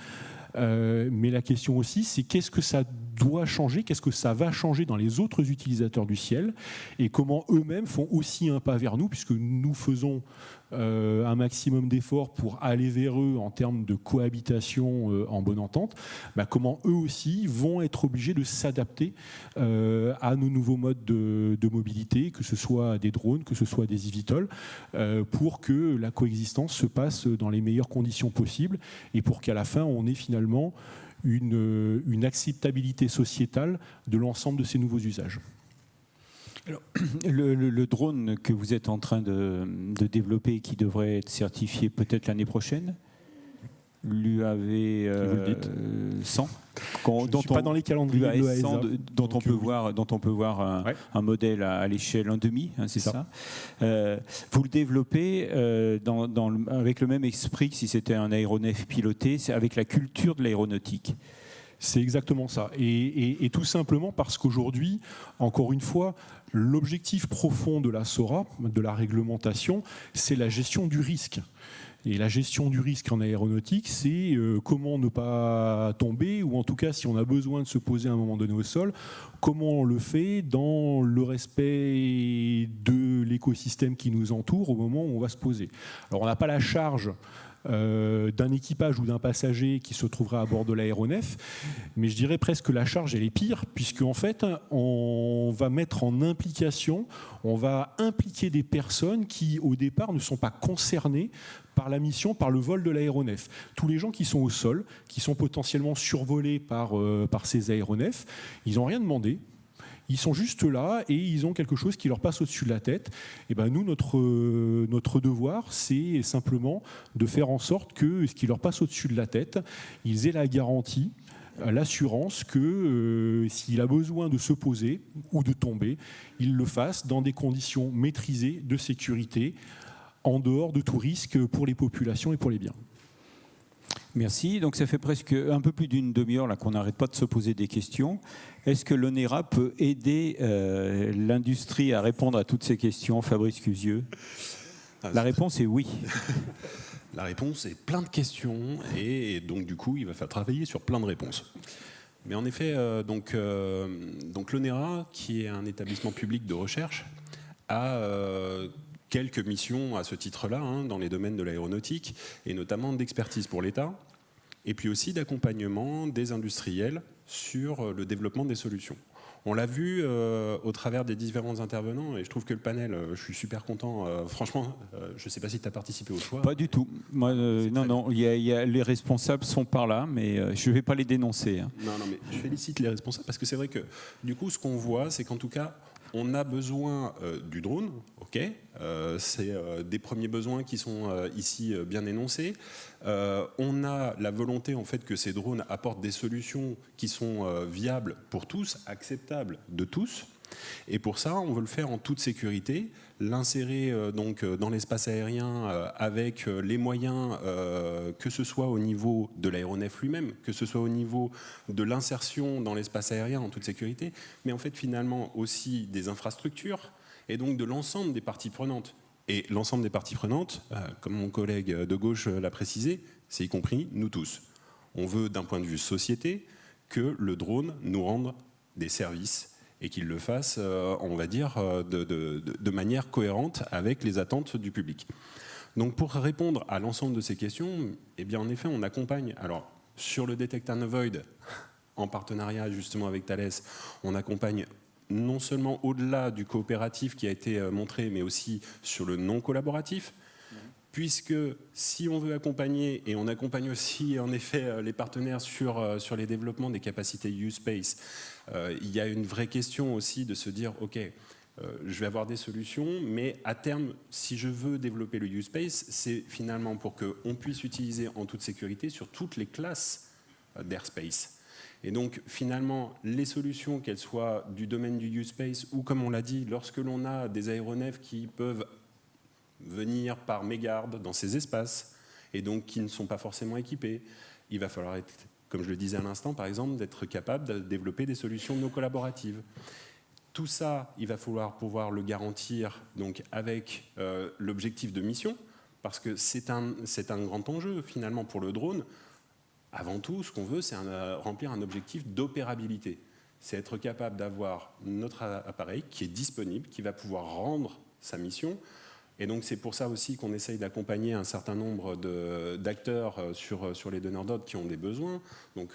mais la question aussi, c'est qu'est-ce que ça doit changer, qu'est-ce que ça va changer dans les autres utilisateurs du ciel, et comment eux-mêmes font aussi un pas vers nous, puisque nous faisons un maximum d'efforts pour aller vers eux en termes de cohabitation en bonne entente, comment eux aussi vont être obligés de s'adapter à nos nouveaux modes de mobilité, que ce soit des drones, que ce soit des eVTOL, pour que la coexistence se passe dans les meilleures conditions possibles et pour qu'à la fin on ait finalement une acceptabilité sociétale de l'ensemble de ces nouveaux usages. Alors, le drone que vous êtes en train de développer et qui devrait être certifié peut-être l'année prochaine, l'UAV 100, dont pas dans les calendriers de l'EASA, dont on peut voir un modèle à l'échelle 1,5, c'est ça. Vous le développez avec le même esprit que si c'était un aéronef piloté, c'est avec la culture de l'aéronautique. C'est exactement ça. Et tout simplement parce qu'aujourd'hui, encore une fois, l'objectif profond de la SORA, de la réglementation, c'est la gestion du risque. Et la gestion du risque en aéronautique, c'est comment ne pas tomber, ou en tout cas, si on a besoin de se poser à un moment donné au sol, comment on le fait dans le respect de l'écosystème qui nous entoure au moment où on va se poser. Alors, on n'a pas la charge d'un équipage ou d'un passager qui se trouvera à bord de l'aéronef, mais je dirais presque que la charge elle est pire, puisque en fait on va mettre en implication, on va impliquer des personnes qui au départ ne sont pas concernées par la mission, par le vol de l'aéronef. Tous les gens qui sont au sol, qui sont potentiellement survolés par ces aéronefs, ils n'ont rien demandé. Ils sont juste là et ils ont quelque chose qui leur passe au-dessus de la tête. Et ben nous, notre devoir, c'est simplement de faire en sorte que ce qui leur passe au-dessus de la tête, ils aient la garantie, l'assurance que s'il a besoin de se poser ou de tomber, il le fasse dans des conditions maîtrisées de sécurité, en dehors de tout risque pour les populations et pour les biens. Merci. Donc ça fait presque un peu plus d'une demi-heure là qu'on n'arrête pas de se poser des questions. Est-ce que l'ONERA peut aider l'industrie à répondre à toutes ces questions, Fabrice Cusieux? La réponse est oui. La réponse est plein de questions et donc du coup il va falloir travailler sur plein de réponses. Mais en effet, donc l'ONERA, qui est un établissement public de recherche, a quelques missions à ce titre-là, dans les domaines de l'aéronautique, et notamment d'expertise pour l'État, et puis aussi d'accompagnement des industriels sur le développement des solutions. On l'a vu au travers des différents intervenants, et je trouve que le panel, je suis super content. Franchement, je ne sais pas si tu as participé au choix. Pas du tout. Moi, non, les responsables sont par là, mais je ne vais pas les dénoncer. Non, mais je félicite les responsables, parce que c'est vrai que, du coup, ce qu'on voit, c'est qu'en tout cas, on a besoin du drone, ok, c'est des premiers besoins qui sont ici bien énoncés. On a la volonté en fait que ces drones apportent des solutions qui sont viables pour tous, acceptables de tous. Et pour ça, on veut le faire en toute sécurité, l'insérer donc dans l'espace aérien avec les moyens, que ce soit au niveau de l'aéronef lui-même, que ce soit au niveau de l'insertion dans l'espace aérien en toute sécurité, mais en fait finalement aussi des infrastructures et donc de l'ensemble des parties prenantes. Et l'ensemble des parties prenantes, comme mon collègue de gauche l'a précisé, c'est y compris nous tous. On veut d'un point de vue société que le drone nous rende des services et qu'il le fasse, on va dire, de manière cohérente avec les attentes du public. Donc pour répondre à l'ensemble de ces questions, eh bien en effet, on accompagne, alors sur le Detect and Avoid, en partenariat justement avec Thales, on accompagne non seulement au-delà du coopératif qui a été montré, mais aussi sur le non collaboratif, puisque si on veut accompagner, et on accompagne aussi en effet les partenaires sur les développements des capacités U-Space, il y a une vraie question aussi de se dire, ok, je vais avoir des solutions, mais à terme, si je veux développer le U-Space, c'est finalement pour qu'on puisse utiliser en toute sécurité sur toutes les classes d'airspace. Et donc finalement, les solutions, qu'elles soient du domaine du U-Space ou comme on l'a dit, lorsque l'on a des aéronefs qui peuvent venir par mégarde dans ces espaces et donc qui ne sont pas forcément équipés, il va falloir être, comme je le disais à l'instant, par exemple, d'être capable de développer des solutions non collaboratives. Tout ça, il va falloir pouvoir le garantir donc, avec l'objectif de mission, parce que c'est un grand enjeu finalement pour le drone. Avant tout, ce qu'on veut, c'est remplir un objectif d'opérabilité. C'est être capable d'avoir notre appareil qui est disponible, qui va pouvoir rendre sa mission. Et donc c'est pour ça aussi qu'on essaye d'accompagner un certain nombre d'acteurs sur les donneurs d'ordre qui ont des besoins. Donc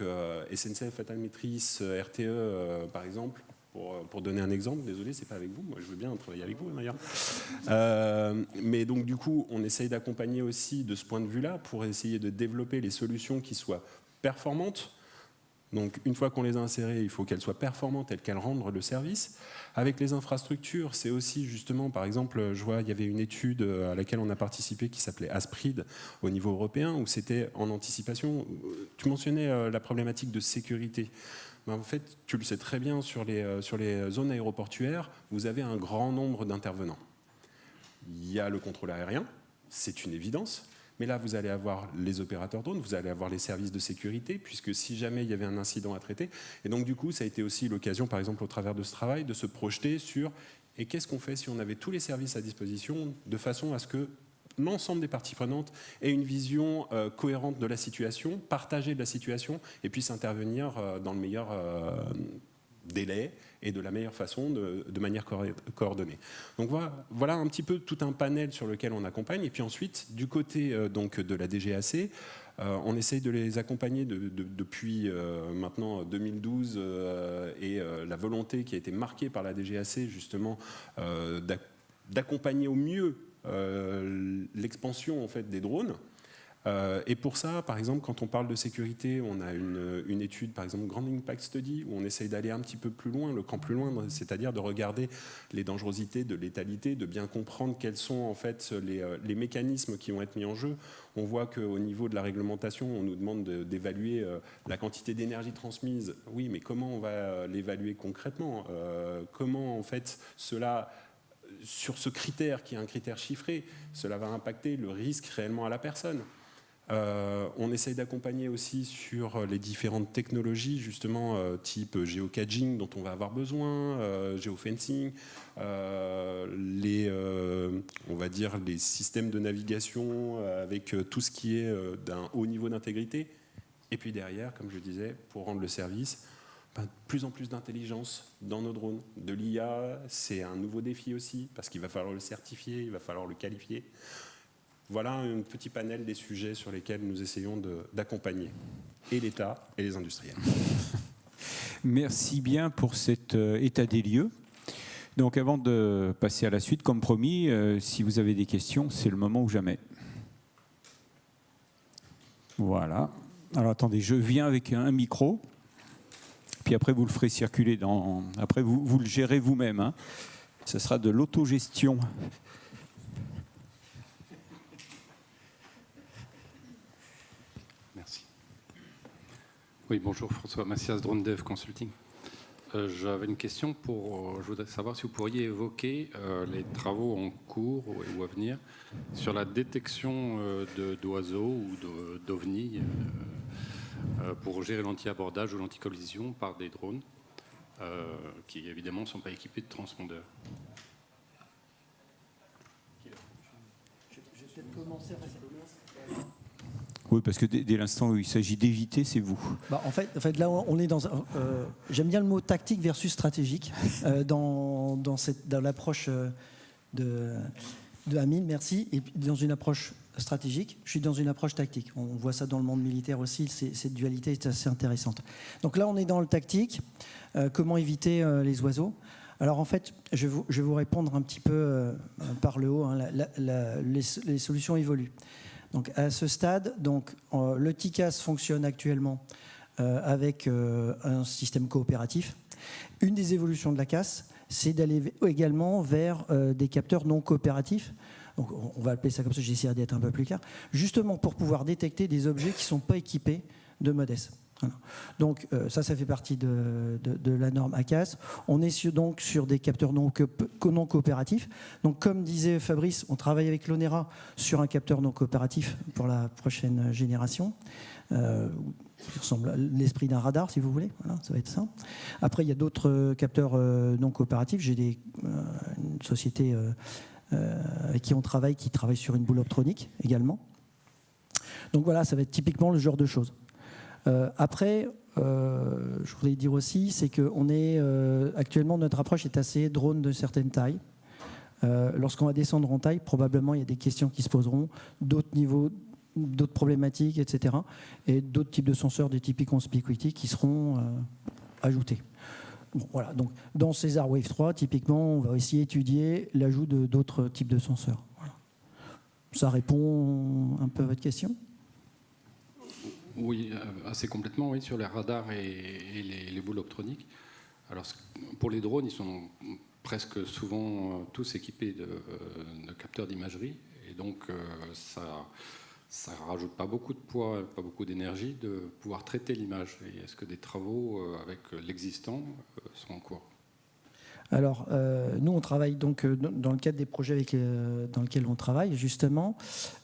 SNCF, Fatal Matrice, RTE par exemple, pour donner un exemple. Désolé, c'est pas avec vous, moi je veux bien travailler avec vous d'ailleurs. Mais donc du coup, on essaye d'accompagner aussi de ce point de vue-là pour essayer de développer les solutions qui soient performantes. Donc une fois qu'on les a insérées, il faut qu'elles soient performantes et qu'elles rendent le service. Avec les infrastructures, c'est aussi justement, par exemple, je vois, il y avait une étude à laquelle on a participé qui s'appelait ASPRID au niveau européen, où c'était en anticipation. Tu mentionnais la problématique de sécurité. Ben, en fait, tu le sais très bien, sur les zones aéroportuaires, vous avez un grand nombre d'intervenants. Il y a le contrôle aérien, c'est une évidence, Mais là, vous allez avoir les opérateurs drones, vous allez avoir les services de sécurité, puisque si jamais il y avait un incident à traiter. Et donc, du coup, ça a été aussi l'occasion, par exemple, au travers de ce travail, de se projeter sur et qu'est-ce qu'on fait si on avait tous les services à disposition, de façon à ce que l'ensemble des parties prenantes aient une vision cohérente de la situation, partagée de la situation, et puisse intervenir dans le meilleur délai et de la meilleure façon, de manière coordonnée. Donc voilà un petit peu tout un panel sur lequel on accompagne. Et puis ensuite, du côté donc, de la DGAC, on essaye de les accompagner depuis maintenant 2012 et la volonté qui a été marquée par la DGAC justement d'accompagner au mieux l'expansion en fait, des drones. Et pour ça, par exemple, quand on parle de sécurité, on a une étude, par exemple, Grand Impact Study, où on essaye d'aller un petit peu plus loin, le camp plus loin, c'est-à-dire de regarder les dangerosités, de létalité, de bien comprendre quels sont en fait les mécanismes qui vont être mis en jeu. On voit qu'au niveau de la réglementation, on nous demande d'évaluer la quantité d'énergie transmise. Oui, mais comment on va l'évaluer concrètement ? Comment en fait cela, sur ce critère qui est un critère chiffré, cela va impacter le risque réellement à la personne ? On essaye d'accompagner aussi sur les différentes technologies, justement, type géocaching dont on va avoir besoin, géofencing, on va dire les systèmes de navigation avec tout ce qui est d'un haut niveau d'intégrité. Et puis derrière, comme je disais, pour rendre le service, de plus en plus d'intelligence dans nos drones. De l'IA, c'est un nouveau défi aussi, parce qu'il va falloir le certifier, il va falloir le qualifier. Voilà un petit panel des sujets sur lesquels nous essayons d'accompagner et l'État et les industriels. Merci bien pour cet état des lieux. Donc avant de passer à la suite, comme promis, si vous avez des questions, c'est le moment ou jamais. Voilà. Alors attendez, je viens avec un micro, puis après vous le ferez circuler après vous le gérez vous-même. Hein. Ce sera de l'autogestion. Oui, bonjour, François Massias, Drone Dev Consulting. J'avais une question je voudrais savoir si vous pourriez évoquer les travaux en cours ou à venir sur la détection d'oiseaux ou d'ovnis pour gérer l'anti-abordage ou l'anti-collision par des drones qui, évidemment, ne sont pas équipés de transpondeurs. Je vais peut-être commencer à passer. Oui, parce que dès l'instant où il s'agit d'éviter, c'est vous. En fait, là, on est dans. J'aime bien le mot tactique versus stratégique dans l'approche de Amine, merci. Et dans une approche stratégique, je suis dans une approche tactique. On voit ça dans le monde militaire aussi. Cette dualité est assez intéressante. Donc là, on est dans le tactique. Comment éviter les oiseaux ? Alors en fait, je vais vous répondre un petit peu par le haut. Hein, les solutions évoluent. Donc à ce stade, le TICAS fonctionne actuellement avec un système coopératif. Une des évolutions de la CAS, c'est d'aller également vers des capteurs non coopératifs. Donc on va appeler ça comme ça, j'essaierai d'être un peu plus clair. Justement pour pouvoir détecter des objets qui ne sont pas équipés de MODES. Voilà. Donc ça fait partie de la norme ACAS. On est donc sur des capteurs non coopératifs. Donc comme disait Fabrice, on travaille avec l'ONERA sur un capteur non coopératif pour la prochaine génération. Qui ressemble à l'esprit d'un radar, si vous voulez. Voilà, ça va être ça. Après, il y a d'autres capteurs non coopératifs. J'ai une société avec qui on travaille, qui travaille sur une boule optronique également. Donc voilà, ça va être typiquement le genre de choses. Après, je voudrais dire aussi, c'est qu'on est actuellement, notre approche est assez drone de certaines tailles. Lorsqu'on va descendre en taille, probablement il y a des questions qui se poseront, d'autres niveaux, d'autres problématiques, etc. Et d'autres types de senseurs de type conspicuity qui seront ajoutés. Bon, voilà. Donc, dans César Wave 3, typiquement, on va essayer d'étudier l'ajout d'autres types de senseurs. Voilà. Ça répond un peu à votre question ? Oui, assez complètement, oui, sur les radars et les boules optroniques. Alors, pour les drones, ils sont presque souvent tous équipés de capteurs d'imagerie, et donc ça ne rajoute pas beaucoup de poids, pas beaucoup d'énergie de pouvoir traiter l'image. Et est-ce que des travaux avec l'existant sont en cours ? Alors, nous, on travaille donc dans le cadre des projets dans lesquels on travaille, justement.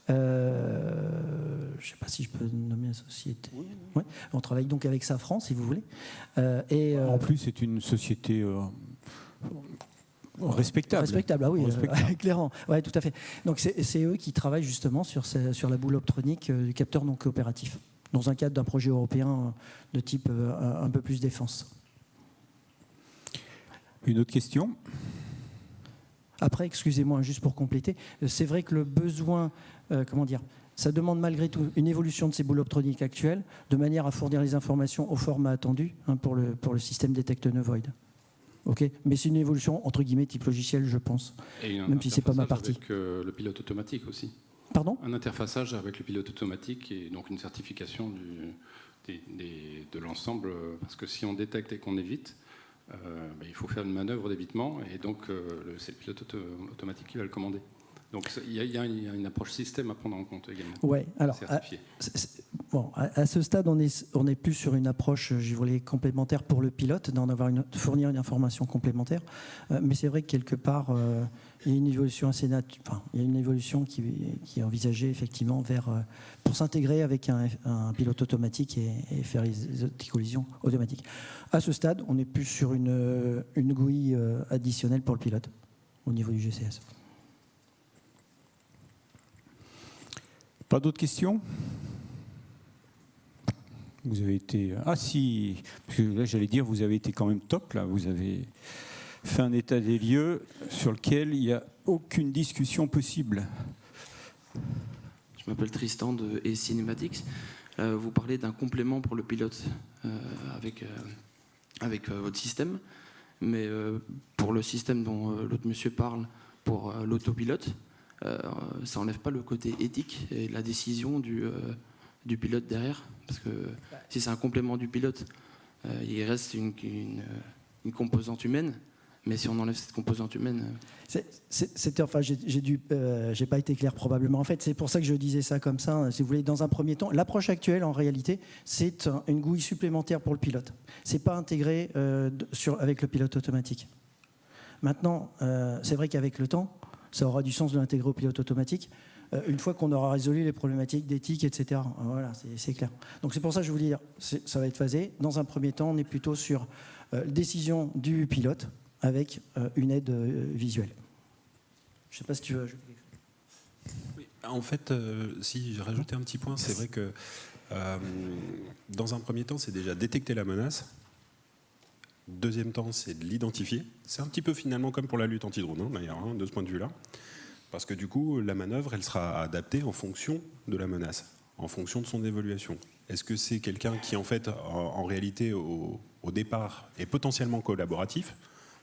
Je ne sais pas si je peux nommer la société. Oui. Ouais. On travaille donc avec Safran, si vous voulez. En plus, c'est une société respectable. Respectable, ah oui, Respectable. clairement. Ouais, tout à fait. Donc, c'est eux qui travaillent justement sur la boule optronique du capteur non coopératif, dans un cadre d'un projet européen de type un peu plus défense. Une autre question ? Après, excusez-moi, juste pour compléter, c'est vrai que le besoin, ça demande malgré tout une évolution de ces boules optroniques actuelles, de manière à fournir les informations au format attendu pour le système detect-no-void. Okay, mais c'est une évolution entre guillemets type logiciel, je pense, même si c'est pas ma partie. Avec le pilote automatique aussi. Pardon ? Un interfaçage avec le pilote automatique et donc une certification de l'ensemble, parce que si on détecte et qu'on évite, il faut faire une manœuvre d'évitement et donc c'est le pilote automatique qui va le commander. Donc il y a une approche système à prendre en compte également. Ouais, alors à ce stade, on est plus sur une approche, je voulais, complémentaire pour le pilote, de fournir une information complémentaire. Mais c'est vrai que quelque part, il y a une évolution il y a une évolution qui est envisagée effectivement pour s'intégrer avec un pilote automatique et faire les anti-collisions automatiques. À ce stade, on est plus sur une GUI additionnelle pour le pilote au niveau du GCS. Pas d'autres questions ? Vous avez été... Ah si, parce que là j'allais dire, vous avez été quand même top, là. Vous avez fait un état des lieux sur lequel il n'y a aucune discussion possible. Je m'appelle Tristan de E-Cinematics. Vous parlez d'un complément pour le pilote avec votre système, mais pour le système dont l'autre monsieur parle, pour l'autopilote, ça n'enlève pas le côté éthique et la décision du pilote derrière, parce que si c'est un complément du pilote, il reste une composante humaine, mais si on enlève cette composante humaine... j'ai pas été clair probablement. En fait, c'est pour ça que je disais ça comme ça, si vous voulez, dans un premier temps. L'approche actuelle, en réalité, c'est une GUI supplémentaire pour le pilote. C'est pas intégré avec le pilote automatique. Maintenant, c'est vrai qu'avec le temps, ça aura du sens de l'intégrer au pilote automatique, une fois qu'on aura résolu les problématiques d'éthique, etc. Voilà, c'est clair. Donc c'est pour ça que je vous dis, ça va être phasé. Dans un premier temps, on est plutôt sur décision du pilote avec une aide visuelle. Je ne sais pas si tu veux ajouter quelque chose. Oui, en fait, si j'ai rajouté un petit point, c'est vrai que dans un premier temps, c'est déjà détecter la menace. Deuxième temps, c'est de l'identifier. C'est un petit peu finalement comme pour la lutte anti-drone, d'ailleurs, de ce point de vue-là. Parce que du coup, la manœuvre, elle sera adaptée en fonction de la menace, en fonction de son évaluation. Est-ce que c'est quelqu'un qui, en fait, en réalité, au départ, est potentiellement collaboratif ?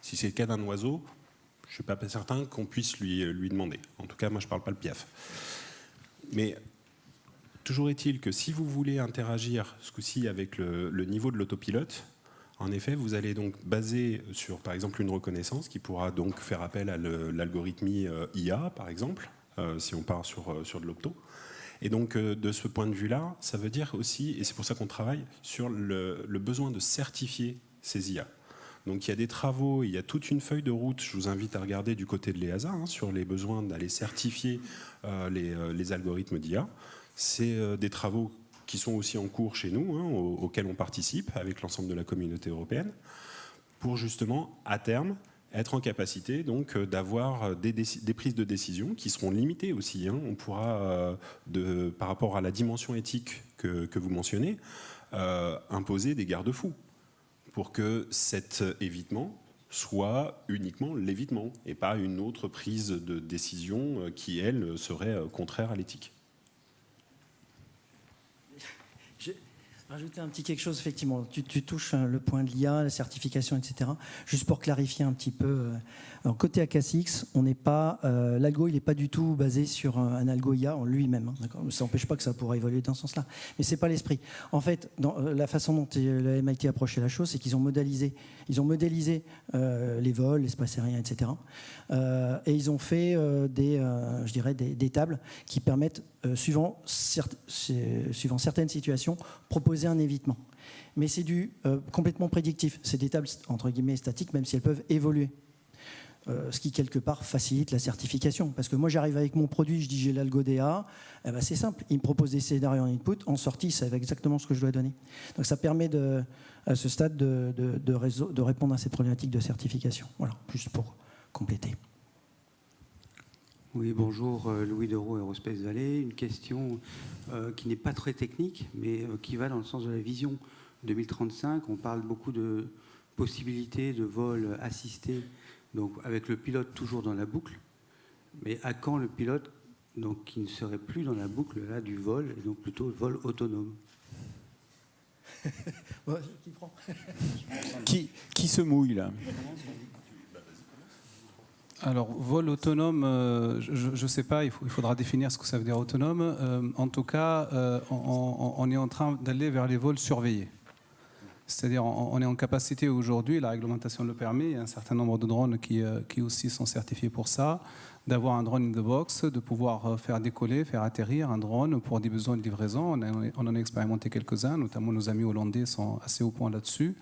Si c'est le cas d'un oiseau, je ne suis pas certain qu'on puisse lui demander. En tout cas, moi, je ne parle pas le piaf. Mais toujours est-il que si vous voulez interagir, ce coup-ci, avec le niveau de l'autopilote, en effet, vous allez donc baser sur, par exemple, une reconnaissance qui pourra donc faire appel à l'algorithmie IA, par exemple, si on part sur de l'opto. Et donc, de ce point de vue-là, ça veut dire aussi, et c'est pour ça qu'on travaille, sur le besoin de certifier ces IA. Donc, il y a des travaux, il y a toute une feuille de route, je vous invite à regarder du côté de l'EASA, sur les besoins d'aller certifier les algorithmes d'IA. C'est des travaux qui sont aussi en cours chez nous, auxquels on participe avec l'ensemble de la communauté européenne, pour justement, à terme, être en capacité donc d'avoir des prises de décision qui seront limitées aussi. On pourra, par rapport à la dimension éthique que vous mentionnez, imposer des garde-fous pour que cet évitement soit uniquement l'évitement et pas une autre prise de décision qui, elle, serait contraire à l'éthique. Rajouter un petit quelque chose, effectivement. Tu touches le point de l'IA, la certification, etc. Juste pour clarifier un petit peu. Alors, côté AKCX, on n'est pas, l'algo, il n'est pas du tout basé sur un algo IA en lui-même. Ça n'empêche pas que ça pourra évoluer dans ce sens-là. Mais ce n'est pas l'esprit. En fait, dans la façon dont la MIT approchait la chose, c'est qu'ils ont modélisé les vols, l'espace aérien, etc. Et ils ont fait des tables qui permettent, suivant certaines situations, proposer un évitement. Mais c'est complètement prédictif. C'est des tables, entre guillemets, statiques, même si elles peuvent évoluer ce qui quelque part facilite la certification. Parce que moi j'arrive avec mon produit, je dis j'ai l'algo DA, eh ben, c'est simple, il me propose des scénarios en input, en sortie ça va exactement ce que je dois donner. Donc ça permet à ce stade de répondre à ces problématiques de certification. Voilà, juste pour compléter. Oui, bonjour, Louis Deroux, Aerospace Valley. Une question qui n'est pas très technique, mais qui va dans le sens de la vision 2035. On parle beaucoup de possibilités de vol assisté, donc avec le pilote toujours dans la boucle. Mais à quand le pilote donc, qui ne serait plus dans la boucle là, du vol, et donc plutôt le vol autonome? Qui prend Qui se mouille là? Alors, vol autonome, je ne sais pas, il faudra définir ce que ça veut dire autonome. En tout cas, on est en train d'aller vers les vols surveillés. C'est-à-dire, on est en capacité aujourd'hui, la réglementation le permet, il y a un certain nombre de drones qui aussi sont certifiés pour ça, d'avoir un drone in the box, de pouvoir faire décoller, faire atterrir un drone pour des besoins de livraison. On en a expérimenté quelques-uns, notamment nos amis hollandais sont assez au point là-dessus.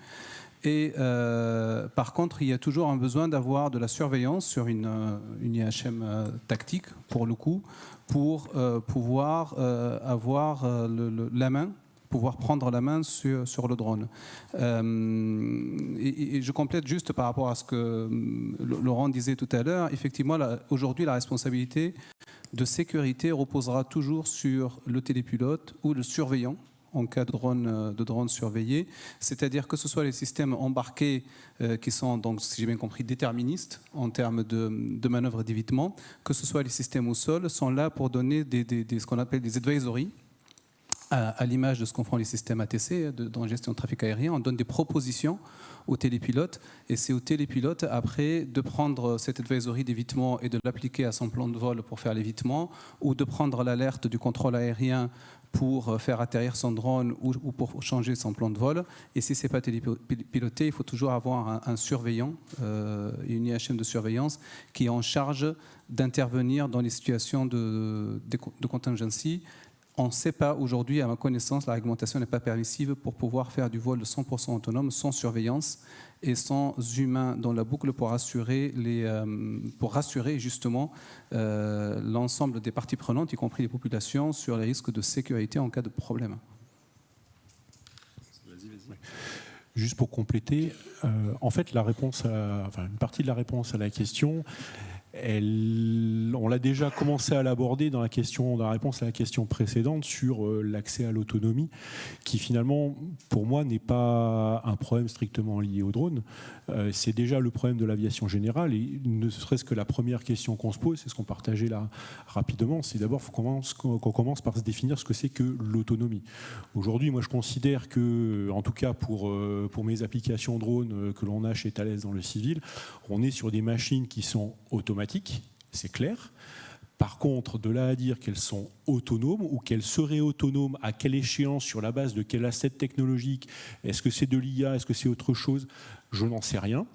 Et par contre, il y a toujours un besoin d'avoir de la surveillance sur une IHM tactique, pour le coup, pour pouvoir avoir la main, pouvoir prendre la main sur le drone. Et je complète juste par rapport à ce que Laurent disait tout à l'heure. Effectivement, aujourd'hui, la responsabilité de sécurité reposera toujours sur le télépilote ou le surveillant en cas de drone surveillé, c'est-à-dire que ce soit les systèmes embarqués qui sont, donc, si j'ai bien compris, déterministes en termes de manœuvres d'évitement, que ce soit les systèmes au sol, sont là pour donner ce qu'on appelle des advisories, à l'image de ce qu'en font les systèmes ATC, dans la gestion de trafic aérien. On donne des propositions aux télépilotes, et c'est au télépilote après de prendre cette advisory d'évitement et de l'appliquer à son plan de vol pour faire l'évitement, ou de prendre l'alerte du contrôle aérien pour faire atterrir son drone ou pour changer son plan de vol. Et si ce n'est pas télépiloté, il faut toujours avoir un surveillant, une IHM de surveillance qui est en charge d'intervenir dans les situations de contingency. On ne sait pas aujourd'hui, à ma connaissance, la réglementation n'est pas permissive pour pouvoir faire du vol de 100% autonome sans surveillance et sans humain dans la boucle pour rassurer justement l'ensemble des parties prenantes, y compris les populations, sur les risques de sécurité en cas de problème. Juste pour compléter, en fait, une partie de la réponse à la question, on l'a déjà commencé à l'aborder dans la réponse à la question précédente sur l'accès à l'autonomie, qui finalement, pour moi, n'est pas un problème strictement lié au drone. C'est déjà le problème de l'aviation générale, et ne serait-ce que la première question qu'on se pose, c'est ce qu'on partageait là rapidement, c'est d'abord qu'on commence par se définir ce que c'est que l'autonomie. Aujourd'hui, moi, je considère que, en tout cas pour mes applications drone que l'on a chez Thales dans le civil, on est sur des machines qui sont automatiques, c'est clair. Par contre, de là à dire qu'elles sont autonomes ou qu'elles seraient autonomes, à quelle échéance, sur la base de quel asset technologique, est-ce que c'est de l'IA, est-ce que c'est autre chose, je n'en sais rien.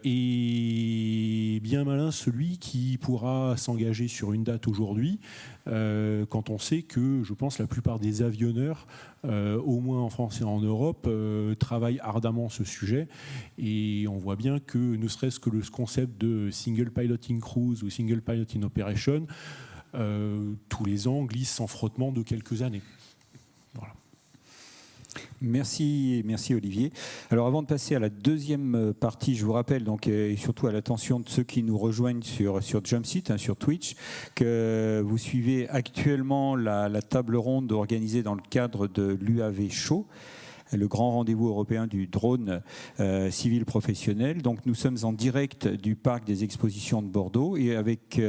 Et bien malin celui qui pourra s'engager sur une date aujourd'hui, quand on sait que, je pense, la plupart des avionneurs, au moins en France et en Europe, travaillent ardemment ce sujet. Et on voit bien que, ne serait-ce que le concept de single pilot in cruise ou single pilot in operation, tous les ans glisse sans frottement de quelques années. Voilà. Merci Olivier. Alors avant de passer à la deuxième partie, je vous rappelle, donc, et surtout à l'attention de ceux qui nous rejoignent sur Jumpseat, sur Twitch, que vous suivez actuellement la table ronde organisée dans le cadre de l'UAV Show, le grand rendez-vous européen du drone civil professionnel. Donc nous sommes en direct du parc des expositions de Bordeaux, et avec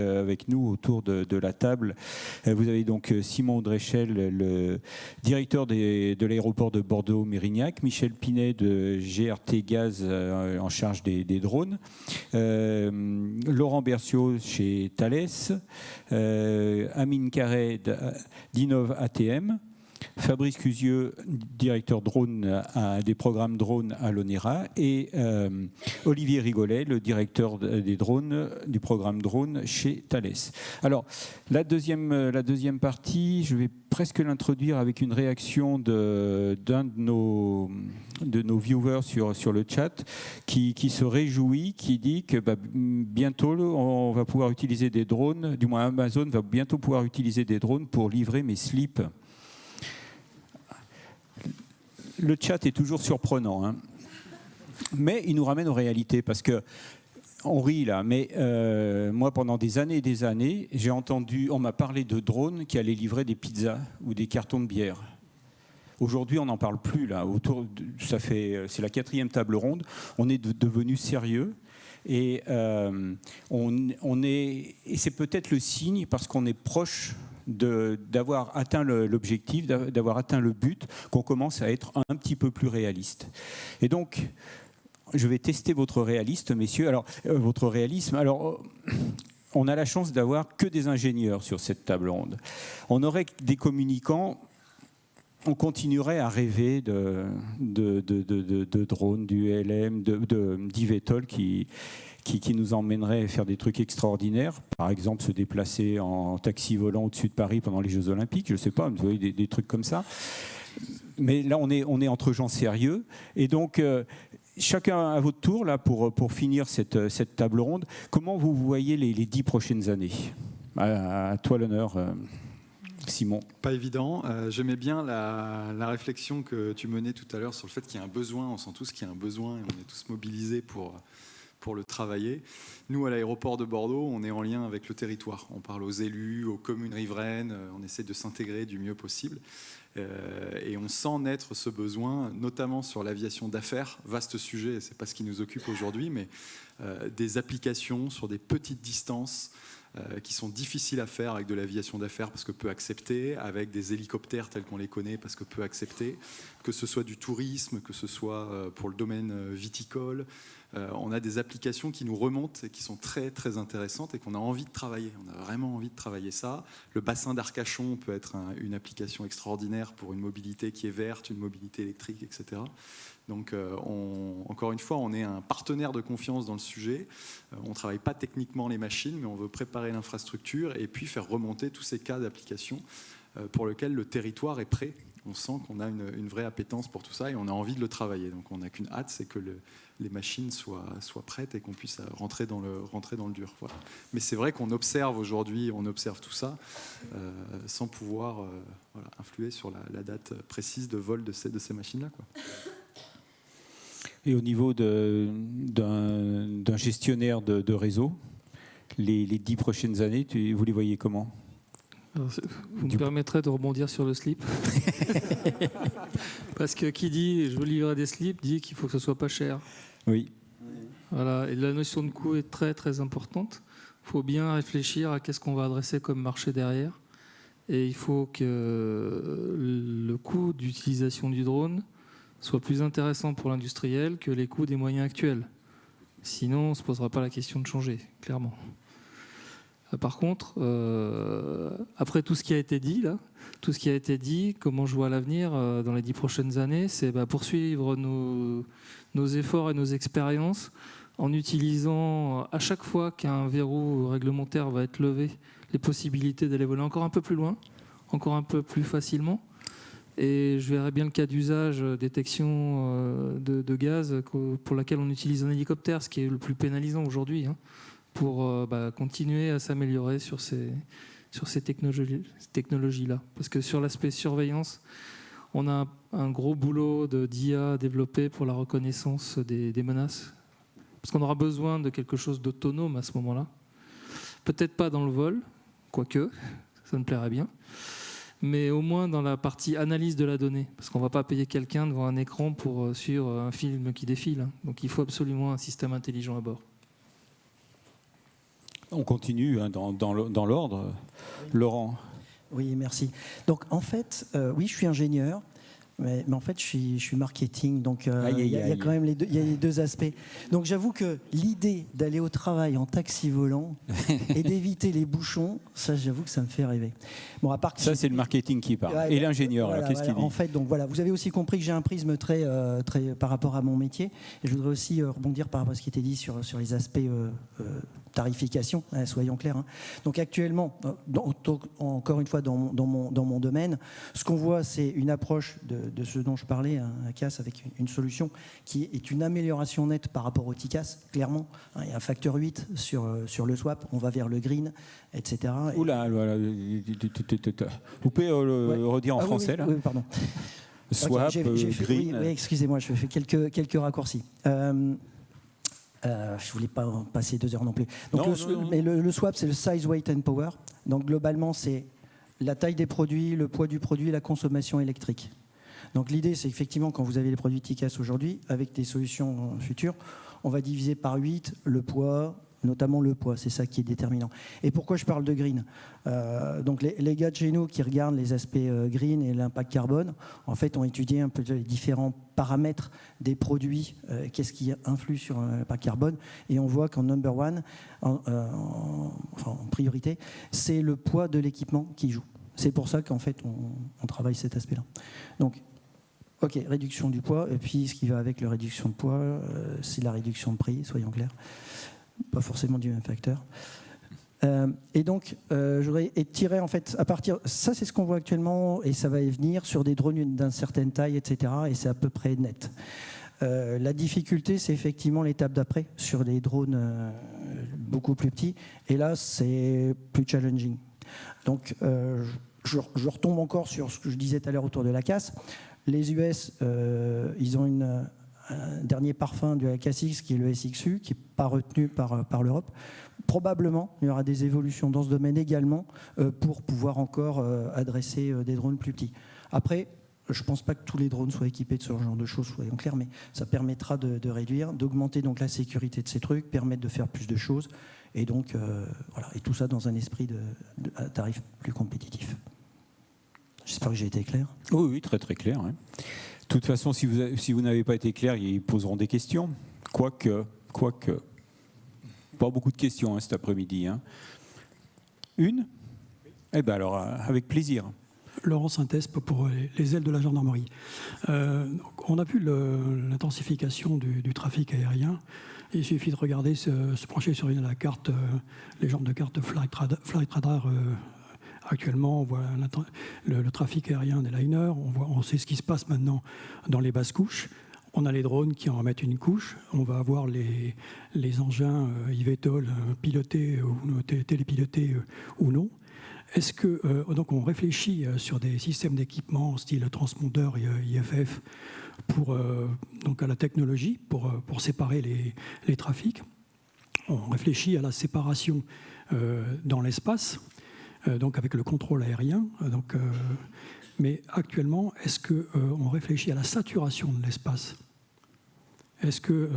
nous autour de la table, vous avez donc Simon Dréchel, le directeur de l'aéroport de Bordeaux-Mérignac, Michel Pinet de GRT Gaz en charge des drones, Laurent Berciot chez Thales, Amine Carré d'Innov ATM, Fabrice Cusieux, directeur drone des programmes drone à l'ONERA, et Olivier Rigolet, le directeur des drones du programme drone chez Thales. Alors, la deuxième partie, je vais presque l'introduire avec une réaction d'un de nos viewers sur le chat qui se réjouit, qui dit que bientôt on va pouvoir utiliser des drones, du moins Amazon va bientôt pouvoir utiliser des drones pour livrer mes slips. Le chat est toujours surprenant, hein. Mais il nous ramène aux réalités, parce que on rit là, mais moi pendant des années, j'ai entendu, on m'a parlé de drones qui allaient livrer des pizzas ou des cartons de bière. Aujourd'hui, on n'en parle plus là. C'est la 4e table ronde. On est devenu sérieux. Et c'est peut-être le signe, parce qu'on est proche d'avoir atteint l'objectif, d'avoir atteint le but, qu'on commence à être un petit peu plus réaliste. Et donc, je vais tester votre réalisme, messieurs. Alors, votre réalisme. Alors, on a la chance d'avoir que des ingénieurs sur cette table ronde. On aurait des communicants. On continuerait à rêver de drones, du LM, d'IVTOL qui nous emmènerait faire des trucs extraordinaires. Par exemple, se déplacer en taxi volant au-dessus de Paris pendant les Jeux Olympiques. Je ne sais pas, vous voyez, des trucs comme ça. Mais là, on est entre gens sérieux. Et donc, chacun à votre tour, là, pour finir cette table ronde, comment vous voyez les 10 prochaines années ? À toi l'honneur, Simon. Pas évident. J'aimais bien la réflexion que tu menais tout à l'heure sur le fait qu'il y a un besoin. On sent tous qu'il y a un besoin et on est tous mobilisés pour le travailler. Nous, à l'aéroport de Bordeaux, on est en lien avec le territoire. On parle aux élus, aux communes riveraines, on essaie de s'intégrer du mieux possible. Et on sent naître ce besoin, notamment sur l'aviation d'affaires, vaste sujet, ce n'est pas ce qui nous occupe aujourd'hui, mais des applications sur des petites distances qui sont difficiles à faire avec de l'aviation d'affaires parce que peu acceptée, avec des hélicoptères tels qu'on les connaît parce que peu acceptés, que ce soit du tourisme, que ce soit pour le domaine viticole. On a des applications qui nous remontent et qui sont très très intéressantes et qu'on a envie de travailler. On a vraiment envie de travailler ça. Le bassin d'Arcachon peut être une application extraordinaire pour une mobilité qui est verte, une mobilité électrique, etc. Donc, encore une fois, on est un partenaire de confiance dans le sujet. On ne travaille pas techniquement les machines, mais on veut préparer l'infrastructure et puis faire remonter tous ces cas d'application pour lesquels le territoire est prêt. On sent qu'on a une vraie appétence pour tout ça et on a envie de le travailler. Donc, on n'a qu'une hâte, c'est que les machines soient prêtes et qu'on puisse rentrer dans le dur. Voilà. Mais c'est vrai qu'on observe aujourd'hui, tout ça sans pouvoir influer sur la date précise de vol de ces machines-là, quoi. Et au niveau d'un gestionnaire de réseau, les 10 prochaines années, vous les voyez comment ? Alors, vous me permettrez de rebondir sur le slip. Parce que qui dit « je veux livrer des slips » dit qu'il faut que ce soit pas cher. Oui. Voilà. Et la notion de coût est très très importante. Il faut bien réfléchir à qu'est-ce qu'on va adresser comme marché derrière. Et il faut que le coût d'utilisation du drone soit plus intéressant pour l'industriel que les coûts des moyens actuels. Sinon, on ne se posera pas la question de changer, clairement. Par contre, après tout ce qui a été dit, comment je vois l'avenir dans les 10 prochaines années, c'est poursuivre nos efforts et nos expériences en utilisant à chaque fois qu'un verrou réglementaire va être levé, les possibilités d'aller voler encore un peu plus loin, encore un peu plus facilement. Et je verrais bien le cas d'usage, détection de gaz, pour laquelle on utilise un hélicoptère, ce qui est le plus pénalisant aujourd'hui, hein, pour continuer à s'améliorer sur ces technologies-là. Parce que sur l'aspect surveillance, on a un gros boulot d'IA développé pour la reconnaissance des menaces. Parce qu'on aura besoin de quelque chose d'autonome à ce moment-là. Peut-être pas dans le vol, quoique, ça me plairait bien. Mais au moins dans la partie analyse de la donnée, parce qu'on ne va pas payer quelqu'un devant un écran pour suivre un film qui défile. Donc il faut absolument un système intelligent à bord. On continue dans l'ordre. Laurent. Oui, merci. Donc en fait, oui, je suis ingénieur. Mais en fait, je suis marketing, donc il y a quand même les deux aspects. Donc j'avoue que l'idée d'aller au travail en taxi volant et d'éviter les bouchons, ça, j'avoue que ça me fait rêver. Bon, à part que ça, c'est le marketing qui parle. Ouais, et l'ingénieur, voilà, qu'est-ce qu'il dit? En fait, donc voilà, vous avez aussi compris que j'ai un prisme très par rapport à mon métier. Et je voudrais aussi rebondir par rapport à ce qui était dit sur les aspects tarification, soyons clairs. Hein. Donc actuellement, encore une fois, dans mon domaine, ce qu'on voit, c'est une approche de ce dont je parlais, à CAS, avec une solution qui est une amélioration nette par rapport au TICAS, clairement. Hein, il y a un facteur 8 sur le swap, on va vers le green, etc. Oula, vous pouvez le redire en français, là? Oui, pardon. Swap, green. Oui, excusez-moi, je fais quelques raccourcis. Je ne voulais pas en passer 2 heures non plus. Donc mais le swap, c'est le size, weight and power. Donc globalement, c'est la taille des produits, le poids du produit, la consommation électrique. Donc l'idée, c'est effectivement, quand vous avez les produits TICAS aujourd'hui, avec des solutions futures, on va diviser par 8 le poids, notamment le poids, c'est ça qui est déterminant. Et pourquoi je parle de green? Donc les gars de chez nous qui regardent les aspects green et l'impact carbone, en fait, ont étudié un peu les différents paramètres des produits, qu'est-ce qui influe sur l'impact carbone, et on voit qu'en number one, en priorité, c'est le poids de l'équipement qui joue. C'est pour ça qu'en fait, on travaille cet aspect-là. Donc, ok, réduction du poids, et puis ce qui va avec la réduction de poids, c'est la réduction de prix, soyons clairs. Pas forcément du même facteur. Et donc, je voudrais tirer en fait à partir. Ça, c'est ce qu'on voit actuellement, et ça va y venir sur des drones d'une certaine taille, etc. Et c'est à peu près net. La difficulté, c'est effectivement l'étape d'après sur des drones beaucoup plus petits. Et là, c'est plus challenging. Donc, je retombe encore sur ce que je disais tout à l'heure autour de la casse. Les US, ils ont un dernier parfum de la KSX qui est le SXU, qui n'est pas retenu par l'Europe. Probablement, il y aura des évolutions dans ce domaine également pour pouvoir encore adresser des drones plus petits. Après, je ne pense pas que tous les drones soient équipés de ce genre de choses, soyons clairs, mais ça permettra de réduire, d'augmenter donc la sécurité de ces trucs, permettre de faire plus de choses, et donc voilà, et tout ça dans un esprit de tarif plus compétitif. J'espère que j'ai été clair. Oui, très très clair. Hein. De toute façon, si vous n'avez pas été clair, ils poseront des questions. Quoique. Pas beaucoup de questions hein, cet après-midi. Hein. Une ? Eh bien alors, avec plaisir. Laurent Saint-Espe pour les ailes de la gendarmerie. On a vu l'intensification du trafic aérien. Il suffit de regarder, se pencher sur la carte, les jambes de carte Flight Radar. Actuellement, on voit le trafic aérien des liners, on sait ce qui se passe maintenant dans les basses couches. On a les drones qui en remettent une couche. On va avoir les engins eVTOL pilotés ou télépilotés ou non. Est-ce que donc on réfléchit sur des systèmes d'équipement style transpondeur et IFF donc à la technologie pour séparer les trafics. On réfléchit à la séparation dans l'espace. Donc avec le contrôle aérien. Mais actuellement, est-ce qu'on réfléchit à la saturation de l'espace? Est-ce que...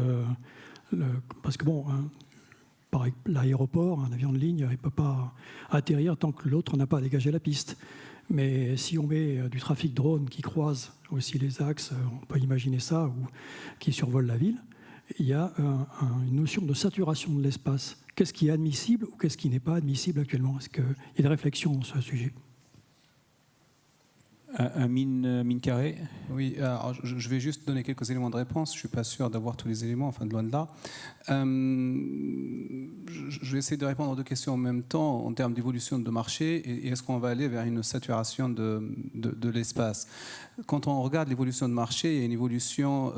parce que bon, par l'aéroport, un avion de ligne, il ne peut pas atterrir tant que l'autre n'a pas dégagé la piste. Mais si on met du trafic drone qui croise aussi les axes, on peut imaginer ça, ou qui survole la ville, il y a une notion de saturation de l'espace. Qu'est-ce qui est admissible ou qu'est-ce qui n'est pas admissible actuellement? Est-ce qu'il y a des réflexions sur ce sujet? Amine Carré. Oui, alors je vais juste donner quelques éléments de réponse. Je ne suis pas sûr d'avoir tous les éléments, enfin de loin de là. Je vais essayer de répondre aux deux questions en même temps en termes d'évolution de marché et est-ce qu'on va aller vers une saturation de l'espace. Quand on regarde l'évolution de marché, il y a une évolution,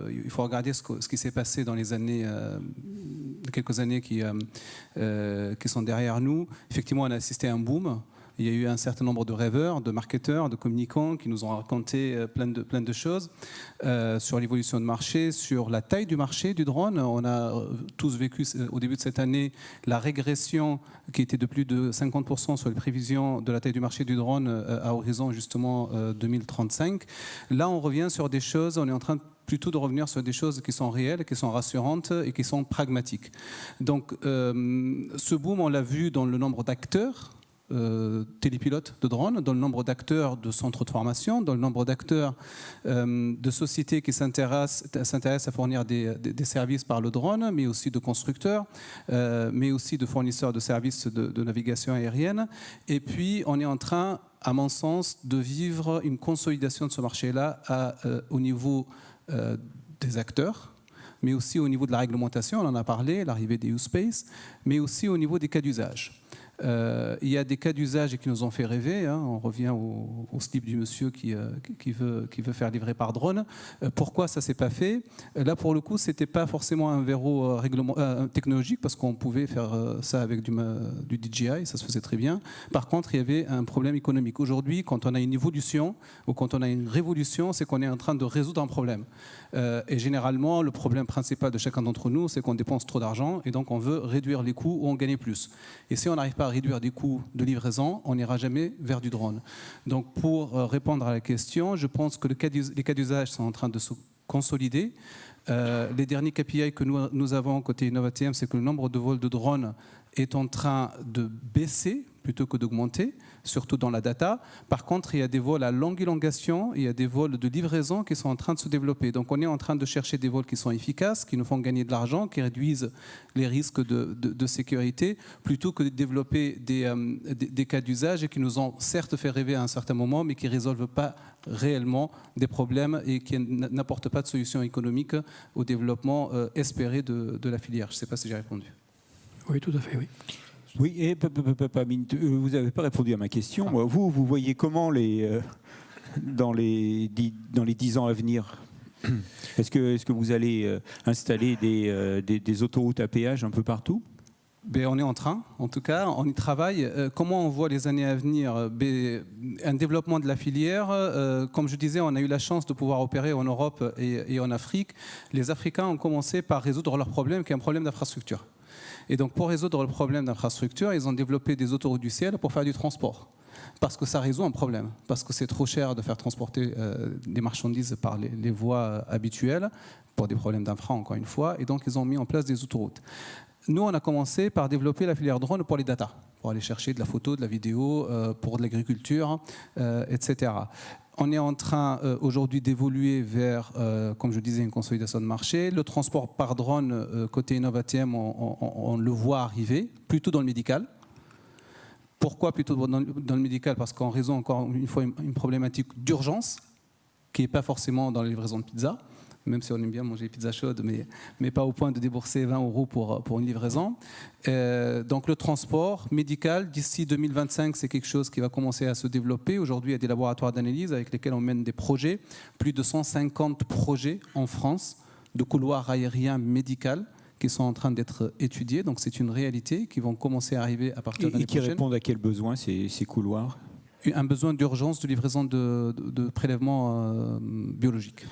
il faut regarder ce qui s'est passé dans les années, quelques années qui sont derrière nous. Effectivement, on a assisté à un boom. Il y a eu un certain nombre de rêveurs, de marketeurs, de communicants qui nous ont raconté plein de choses sur l'évolution de marché, sur la taille du marché du drone. On a tous vécu au début de cette année la régression qui était de plus de 50% sur les prévisions de la taille du marché du drone à horizon justement 2035. Là, on revient sur des choses, on est en train plutôt de revenir sur des choses qui sont réelles, qui sont rassurantes et qui sont pragmatiques. Donc, ce boom, on l'a vu dans le nombre d'acteurs télépilotes de drones, dans le nombre d'acteurs de centres de formation, dans le nombre d'acteurs de sociétés qui s'intéressent à fournir des services par le drone, mais aussi de constructeurs, mais aussi de fournisseurs de services de navigation aérienne. Et puis, on est en train, à mon sens, de vivre une consolidation de ce marché-là au niveau des acteurs, mais aussi au niveau de la réglementation, on en a parlé, l'arrivée des U-Space, mais aussi au niveau des cas d'usage. Il y a des cas d'usage qui nous ont fait rêver. On revient au slip du monsieur qui veut faire livrer par drone. Pourquoi ça ne s'est pas fait? Là, pour le coup, ce n'était pas forcément un verrou technologique, parce qu'on pouvait faire ça avec du DJI, ça se faisait très bien. Par contre, il y avait un problème économique. Aujourd'hui, quand on a une évolution ou quand on a une révolution, c'est qu'on est en train de résoudre un problème. Et généralement, le problème principal de chacun d'entre nous, c'est qu'on dépense trop d'argent et donc on veut réduire les coûts ou en gagner plus. Et si on n'arrive pas à réduire des coûts de livraison, on n'ira jamais vers du drone. Donc pour répondre à la question, je pense que les cas d'usage sont en train de se consolider. Les derniers KPI que nous avons côté InnovaTM, c'est que le nombre de vols de drones est en train de baisser plutôt que d'augmenter, surtout dans la data. Par contre, il y a des vols à longue élongation, il y a des vols de livraison qui sont en train de se développer. Donc on est en train de chercher des vols qui sont efficaces, qui nous font gagner de l'argent, qui réduisent les risques de sécurité, plutôt que de développer des cas d'usage et qui nous ont certes fait rêver à un certain moment, mais qui ne résolvent pas réellement des problèmes et qui n'apportent pas de solution économique au développement espéré de la filière. Je ne sais pas si j'ai répondu. Oui, tout à fait, oui. Oui, et vous n'avez pas répondu à ma question. Vous voyez comment dans les 10 ans à venir? Est-ce que vous allez installer des autoroutes à péage un peu partout? On est en train, en tout cas, on y travaille. Comment on voit les années à venir? Un développement de la filière, comme je disais, on a eu la chance de pouvoir opérer en Europe et en Afrique. Les Africains ont commencé par résoudre leur problème, qui est un problème d'infrastructure. Et donc, pour résoudre le problème d'infrastructure, ils ont développé des autoroutes du ciel pour faire du transport. Parce que ça résout un problème. Parce que c'est trop cher de faire transporter des marchandises par les voies habituelles, pour des problèmes d'infra, encore une fois. Et donc, ils ont mis en place des autoroutes. Nous, on a commencé par développer la filière drone pour les data, pour aller chercher de la photo, de la vidéo, pour de l'agriculture, etc. On est en train aujourd'hui d'évoluer vers, comme je disais, une consolidation de marché. Le transport par drone, côté InnovaTM, on le voit arriver, plutôt dans le médical. Pourquoi plutôt dans le médical? Parce qu'en raison, encore une fois, une problématique d'urgence, qui n'est pas forcément dans la livraison de pizza, même si on aime bien manger pizza chaude, mais pas au point de débourser 20 € pour une livraison. Donc le transport médical, d'ici 2025, c'est quelque chose qui va commencer à se développer. Aujourd'hui, il y a des laboratoires d'analyse avec lesquels on mène des projets, plus de 150 projets en France de couloirs aériens médicaux qui sont en train d'être étudiés. Donc c'est une réalité qui vont commencer à arriver à partir de l'année prochaine. Et qui répondent à quel besoin ces couloirs? Un besoin d'urgence de livraison de prélèvements biologiques.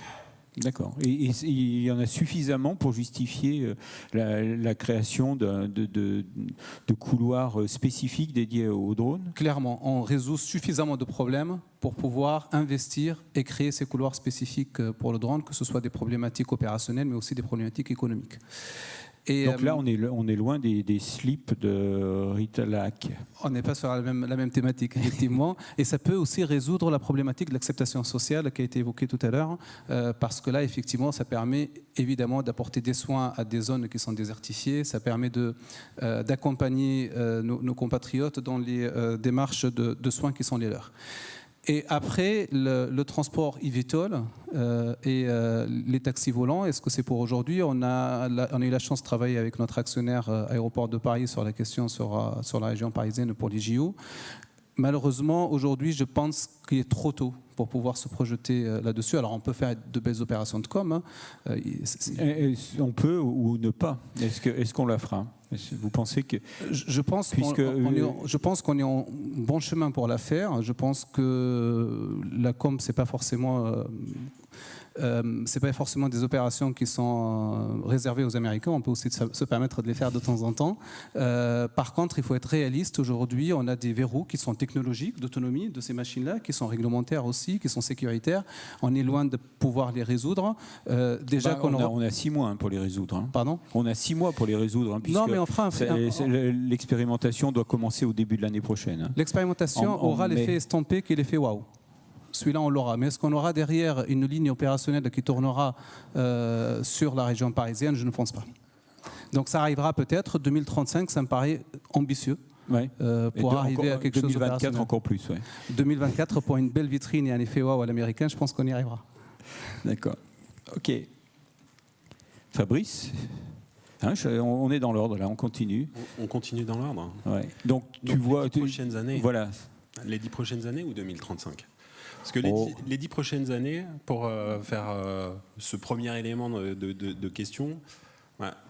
D'accord. Et il y en a suffisamment pour justifier la création de couloirs spécifiques dédiés aux drones? Clairement, on résout suffisamment de problèmes pour pouvoir investir et créer ces couloirs spécifiques pour le drone, que ce soit des problématiques opérationnelles, mais aussi des problématiques économiques. Et donc là, on est loin des slips de Rita Lack. On n'est pas sur la même thématique, effectivement. Et ça peut aussi résoudre la problématique de l'acceptation sociale qui a été évoquée tout à l'heure, parce que là, effectivement, ça permet évidemment d'apporter des soins à des zones qui sont désertifiées. Ça permet d'accompagner nos compatriotes dans les démarches de soins qui sont les leurs. Et après, le transport eVTOL et les taxis volants, est-ce que c'est pour aujourd'hui? On a eu la chance de travailler avec notre actionnaire Aéroport de Paris sur la question sur la région parisienne pour les JO. Malheureusement, aujourd'hui, je pense qu'il est trop tôt pour pouvoir se projeter là-dessus. Alors, on peut faire de belles opérations de com. On peut ou ne pas. Est-ce qu'on la fera? Vous pensez que... Je pense qu'on est en bon chemin pour la faire. Je pense que la com, c'est pas forcément c'est pas forcément des opérations qui sont réservées aux Américains. On peut aussi se permettre de les faire de temps en temps. Par contre, il faut être réaliste. Aujourd'hui, on a des verrous qui sont technologiques, d'autonomie de ces machines-là, qui sont réglementaires aussi, qui sont sécuritaires. On est loin de pouvoir les résoudre. Déjà on a 6 mois pour les résoudre. Hein. Pardon ? On a 6 mois pour les résoudre. Hein, non, mais on fera l'expérimentation doit commencer au début de l'année prochaine. Hein. L'expérimentation aura l'effet estampé qui est l'effet waouh. Celui-là, on l'aura. Mais est-ce qu'on aura derrière une ligne opérationnelle qui tournera sur la région parisienne ? Je ne pense pas. Donc ça arrivera peut-être 2035, ça me paraît ambitieux. Ouais. Pour arriver à quelque chose d'opérationnel. 2024 encore plus. Ouais. 2024, pour une belle vitrine et un effet waouh à l'américain, je pense qu'on y arrivera. D'accord. OK. Fabrice, hein, on est dans l'ordre là, on continue. On continue dans l'ordre. Ouais. Donc tu vois... Les 10 prochaines années. Voilà. Les 10 prochaines années ou 2035 ? Parce que les 10 prochaines années, pour faire ce premier élément de question,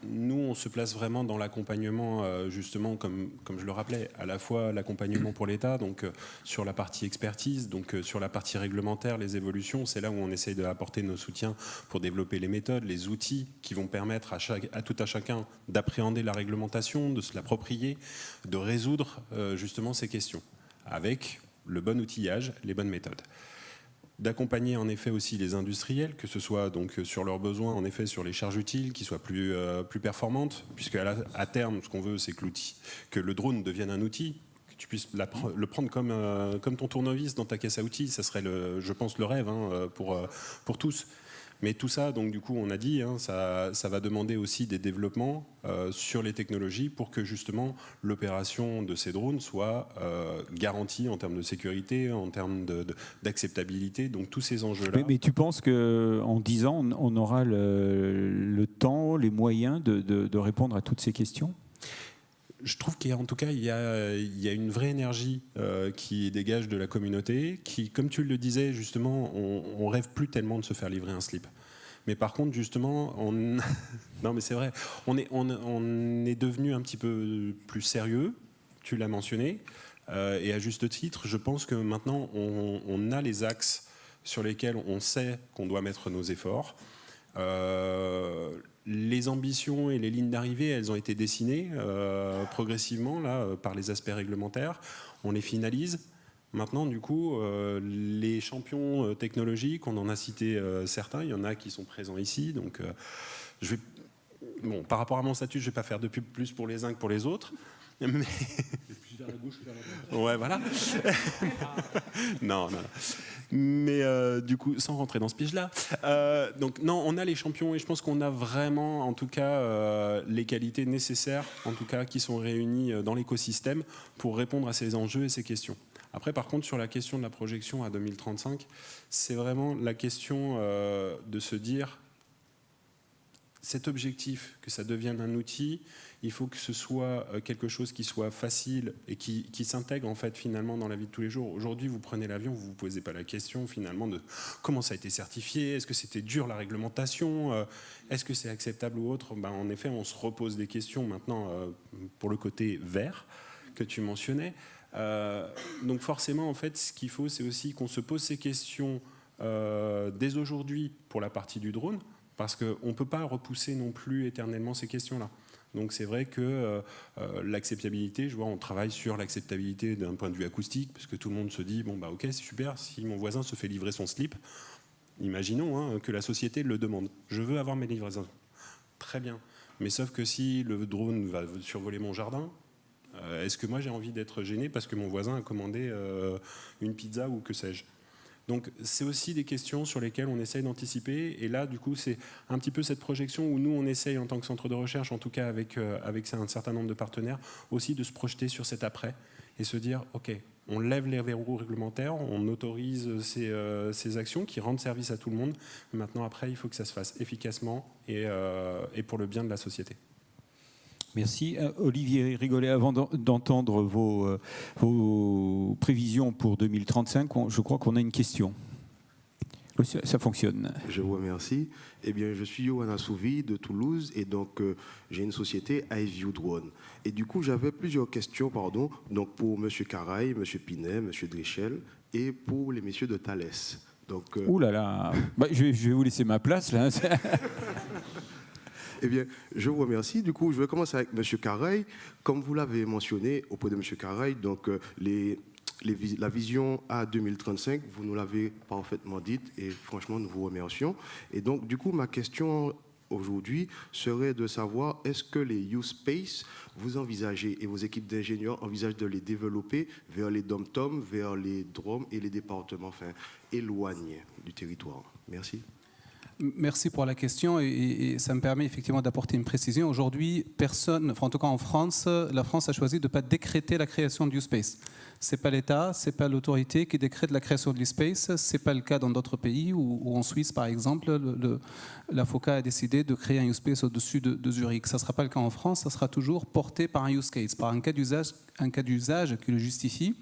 nous, on se place vraiment dans l'accompagnement, justement, comme je le rappelais, à la fois l'accompagnement pour l'État, donc sur la partie expertise, donc sur la partie réglementaire, les évolutions, c'est là où on essaye d'apporter nos soutiens pour développer les méthodes, les outils qui vont permettre à tout à chacun d'appréhender la réglementation, de se l'approprier, de résoudre justement ces questions, avec le bon outillage, les bonnes méthodes. D'accompagner en effet aussi les industriels, que ce soit donc sur leurs besoins, en effet sur les charges utiles, qui soient plus performantes, puisque à terme, ce qu'on veut, c'est que le drone devienne un outil, que tu puisses le prendre comme ton tournevis dans ta caisse à outils. Ça serait, je pense, le rêve pour tous. Mais tout ça, donc du coup, on a dit, ça va demander aussi des développements sur les technologies pour que justement l'opération de ces drones soit garantie en termes de sécurité, en termes d'acceptabilité, donc tous ces enjeux-là. Mais tu penses qu'en 10 ans, on aura le temps, les moyens de répondre à toutes ces questions ? Je trouve qu'en tout cas, il y a une vraie énergie qui dégage de la communauté, qui, comme tu le disais, justement, on rêve plus tellement de se faire livrer un slip. Mais par contre, justement, non, mais c'est vrai, on est devenu un petit peu plus sérieux, tu l'as mentionné, et à juste titre, je pense que maintenant, on a les axes sur lesquels on sait qu'on doit mettre nos efforts. Les ambitions et les lignes d'arrivée, elles ont été dessinées progressivement là, par les aspects réglementaires. On les finalise. Maintenant, du coup, les champions technologiques, on en a cité certains. Il y en a qui sont présents ici. Donc, par rapport à mon statut, je ne vais pas faire de pub plus pour les uns que pour les autres. Mais... plus vers la gauche, vers la droite. Ouais, voilà. Non. Mais du coup, sans rentrer dans ce piège-là, donc non, on a les champions et je pense qu'on a vraiment, en tout cas, les qualités nécessaires, en tout cas, qui sont réunies dans l'écosystème pour répondre à ces enjeux et ces questions. Après, par contre, sur la question de la projection à 2035, c'est vraiment la question de se dire, cet objectif, que ça devienne un outil, il faut que ce soit quelque chose qui soit facile et qui s'intègre en fait finalement dans la vie de tous les jours. Aujourd'hui, vous prenez l'avion, vous ne vous posez pas la question finalement de comment ça a été certifié, est-ce que c'était dur la réglementation, est-ce que c'est acceptable ou autre. En effet, on se repose des questions maintenant pour le côté vert que tu mentionnais. Donc forcément, en fait, ce qu'il faut, c'est aussi qu'on se pose ces questions dès aujourd'hui pour la partie du drone, parce qu'on ne peut pas repousser non plus éternellement ces questions-là. Donc c'est vrai que l'acceptabilité, je vois, on travaille sur l'acceptabilité d'un point de vue acoustique, parce que tout le monde se dit, ok, c'est super, si mon voisin se fait livrer son slip, imaginons que la société le demande. Je veux avoir mes livraisons. Très bien. Mais sauf que si le drone va survoler mon jardin, est-ce que moi j'ai envie d'être gêné parce que mon voisin a commandé une pizza ou que sais-je ? Donc c'est aussi des questions sur lesquelles on essaye d'anticiper. Et là, du coup, c'est un petit peu cette projection où nous, on essaye en tant que centre de recherche, en tout cas avec un certain nombre de partenaires, aussi de se projeter sur cet après et se dire, OK, on lève les verrous réglementaires, on autorise ces actions qui rendent service à tout le monde. Maintenant, après, il faut que ça se fasse efficacement et pour le bien de la société. Merci. Olivier Rigolet, avant d'entendre vos prévisions pour 2035, je crois qu'on a une question. Ça fonctionne. Je vous remercie. Eh bien, je suis Yohann Assouvi de Toulouse et donc j'ai une société iView Drone. Et du coup, j'avais plusieurs questions, donc pour M. Caraï, M. Pinet, M. Drichel et pour les messieurs de Thales. Donc, ouh là là, je vais vous laisser ma place là. Eh bien, je vous remercie. Du coup, je vais commencer avec M. Careil. Comme vous l'avez mentionné auprès de M. Careil, donc la vision à 2035, vous nous l'avez parfaitement dite et franchement, nous vous remercions. Et donc, du coup, ma question aujourd'hui serait de savoir est-ce que les U-Space, vous envisagez et vos équipes d'ingénieurs envisagent de les développer vers les dom-toms, vers les DROM et les départements éloignés du territoire? Merci. Merci pour la question et ça me permet effectivement d'apporter une précision. Aujourd'hui, personne, en tout cas en France, la France a choisi de ne pas décréter la création du space. Ce n'est pas l'État, ce n'est pas l'autorité qui décrète la création du space. Ce n'est pas le cas dans d'autres pays où en Suisse, par exemple, la FOCA a décidé de créer un use space au-dessus de Zurich. Ça ne sera pas le cas en France, ça sera toujours porté par un use case, par un cas d'usage qui le justifie.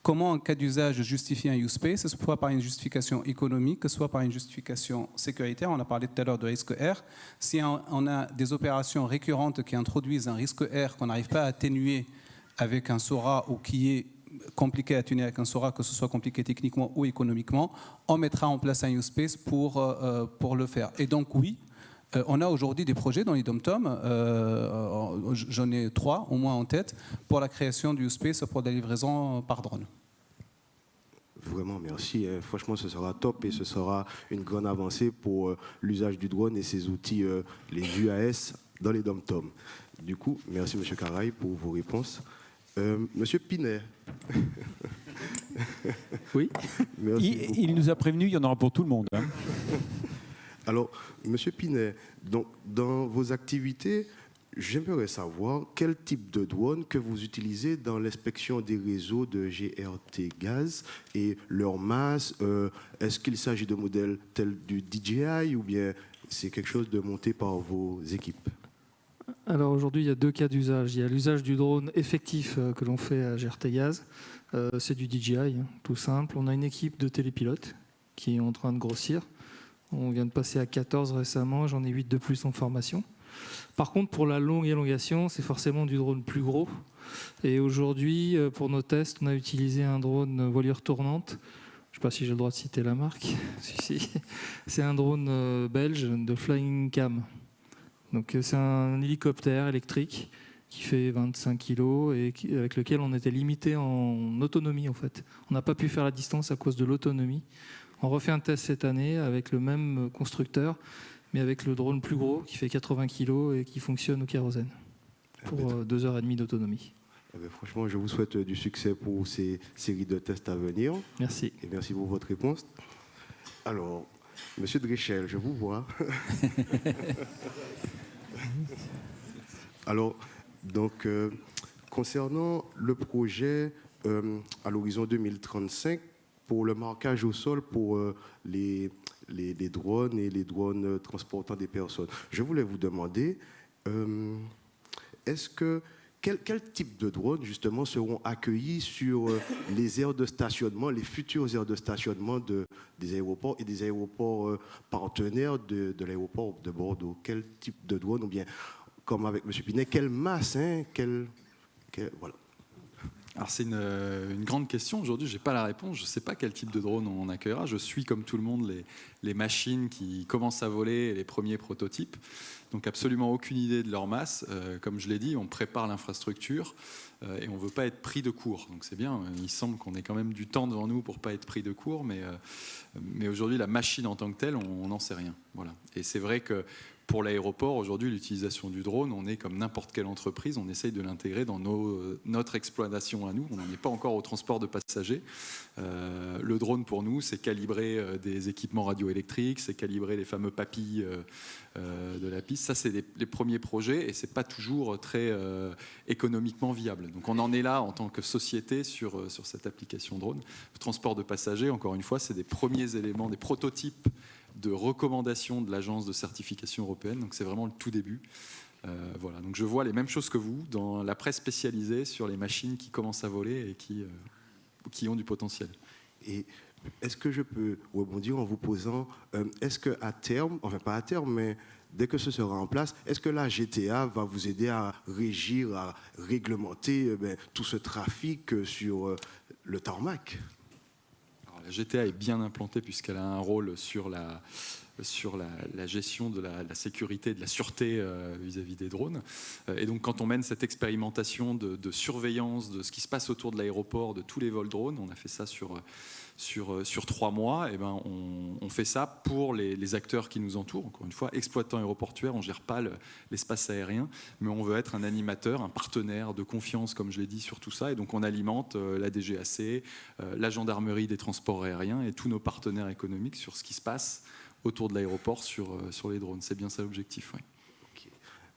Comment un cas d'usage justifie un use space, soit par une justification économique, soit par une justification sécuritaire. On a parlé tout à l'heure de risque R. Si on a des opérations récurrentes qui introduisent un risque R qu'on n'arrive pas à atténuer avec un SORA ou qui est compliqué à atténuer avec un SORA, que ce soit compliqué techniquement ou économiquement, on mettra en place un use space pour le faire. Et donc oui, on a aujourd'hui des projets dans les dom-toms, j'en ai 3 au moins en tête, pour la création du use space pour la livraison par drone. Vraiment, merci. Franchement, ce sera top et ce sera une grande avancée pour l'usage du drone et ses outils, les UAS, dans les dom-toms. Du coup, merci M. Careil pour vos réponses. Monsieur Pinet. Oui. Il nous a prévenu, il y en aura pour tout le monde. Hein. Alors, Monsieur Pinet, donc, dans vos activités, j'aimerais savoir quel type de drone que vous utilisez dans l'inspection des réseaux de GRT Gaz et leur masse. Est-ce qu'il s'agit de modèles tels du DJI ou bien c'est quelque chose de monté par vos équipes? Alors aujourd'hui, il y a 2 cas d'usage. Il y a l'usage du drone effectif que l'on fait à GRT Gaz. C'est du DJI, hein, tout simple. On a une équipe de télépilotes qui est en train de grossir. On vient de passer à 14 récemment, j'en ai 8 de plus en formation. Par contre, pour la longue élongation, c'est forcément du drone plus gros. Et aujourd'hui, pour nos tests, on a utilisé un drone voilure tournante. Je ne sais pas si j'ai le droit de citer la marque. Si. C'est un drone belge de Flying Cam. Donc, c'est un hélicoptère électrique qui fait 25 kg et avec lequel on était limité en autonomie en fait. On n'a pas pu faire la distance à cause de l'autonomie. On refait un test cette année avec le même constructeur, mais avec le drone plus gros qui fait 80 kg et qui fonctionne au kérosène pour 2h30 d'autonomie. Franchement, je vous souhaite du succès pour ces séries de tests à venir. Merci. Et merci pour votre réponse. Alors, Monsieur Dréchel, je vous vois. Alors, donc, concernant le projet à l'horizon 2035, pour le marquage au sol pour les drones et les drones transportant des personnes, je voulais vous demander, quel type de drones, justement, seront accueillis sur les aires de stationnement, les futures aires de stationnement des aéroports et des aéroports partenaires de l'aéroport de Bordeaux? Quel type de drone, ou bien, comme avec M. Pinet, quelle masse, voilà. Alors c'est une grande question. Aujourd'hui, je n'ai pas la réponse. Je ne sais pas quel type de drone on accueillera. Je suis, comme tout le monde, les machines qui commencent à voler et les premiers prototypes. Donc absolument aucune idée de leur masse. Comme je l'ai dit, on prépare l'infrastructure et on ne veut pas être pris de court. Donc c'est bien. Il semble qu'on ait quand même du temps devant nous pour ne pas être pris de court. Mais aujourd'hui, la machine en tant que telle, on n'en sait rien. Voilà. Et c'est vrai que pour l'aéroport, aujourd'hui, l'utilisation du drone, on est comme n'importe quelle entreprise, on essaye de l'intégrer dans notre exploitation à nous. On n'en est pas encore au transport de passagers. Le drone, pour nous, c'est calibrer des équipements radioélectriques, c'est calibrer les fameux papilles de la piste. Ça, c'est les premiers projets et ce n'est pas toujours très économiquement viable. Donc on en est là en tant que société sur cette application drone. Le transport de passagers, encore une fois, c'est des premiers éléments, des prototypes de recommandations de l'agence de certification européenne. Donc c'est vraiment le tout début. Voilà. Donc je vois les mêmes choses que vous dans la presse spécialisée sur les machines qui commencent à voler et qui ont du potentiel. Et est-ce que je peux rebondir en vous posant, est-ce qu'à terme, enfin pas à terme, mais dès que ce sera en place, est-ce que la GTA va vous aider à régir, à réglementer tout ce trafic sur le tarmac? la GTA est bien implantée puisqu'elle a un rôle sur la gestion de la sécurité et de la sûreté vis-à-vis des drones. Et donc quand on mène cette expérimentation de surveillance de ce qui se passe autour de l'aéroport, de tous les vols drones, on a fait ça sur 3 mois, et ben on fait ça pour les acteurs qui nous entourent. Encore une fois, exploitants aéroportuaires, on ne gère pas l'espace aérien, mais on veut être un animateur, un partenaire de confiance, comme je l'ai dit, sur tout ça. Et donc on alimente la DGAC, la gendarmerie des transports aériens et tous nos partenaires économiques sur ce qui se passe autour de l'aéroport sur les drones. C'est bien ça l'objectif. Oui. Okay.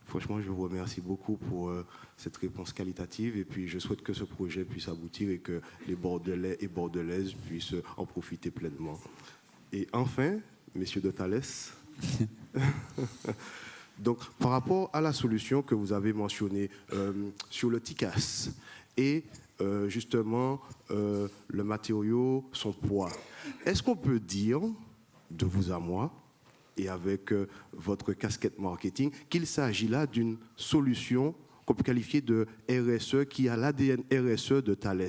Franchement, je vous remercie beaucoup pour cette réponse qualitative et puis je souhaite que ce projet puisse aboutir et que les Bordelais et Bordelaises puissent en profiter pleinement. Et enfin, messieurs de Thales, donc par rapport à la solution que vous avez mentionnée sur le TICAS et justement le matériau, son poids, est-ce qu'on peut dire de vous à moi, et avec votre casquette marketing, qu'il s'agit là d'une solution qu'on peut qualifier de RSE, qui a l'ADN RSE de Thales.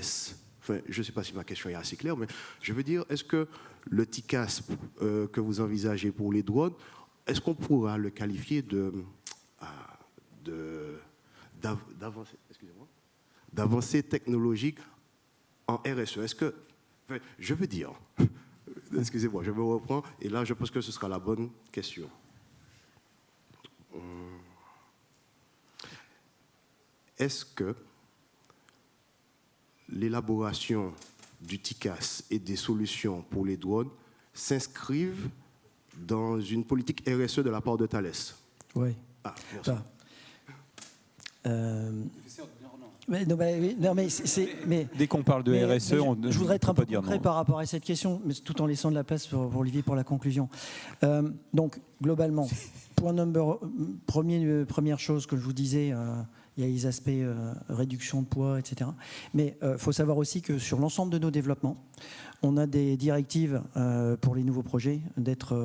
Enfin, je ne sais pas si ma question est assez claire, mais je veux dire, est-ce que le TICAS que vous envisagez pour les drones, est-ce qu'on pourra le qualifier d'avancée technologique en RSE? Est-ce que, enfin, je veux dire... Excusez-moi, je me reprends. Et là, je pense que ce sera la bonne question. Est-ce que l'élaboration du TICAS et des solutions pour les drones s'inscrivent dans une politique RSE de la part de Thales? Oui. Ah, merci. Dès qu'on parle de RSE, je voudrais être un peu dire concret par rapport à cette question, mais tout en laissant de la place pour Olivier pour la conclusion. Donc, globalement, première chose que je vous disais, il y a les aspects réduction de poids, etc. Mais il faut savoir aussi que sur l'ensemble de nos développements, on a des directives pour les nouveaux projets d'être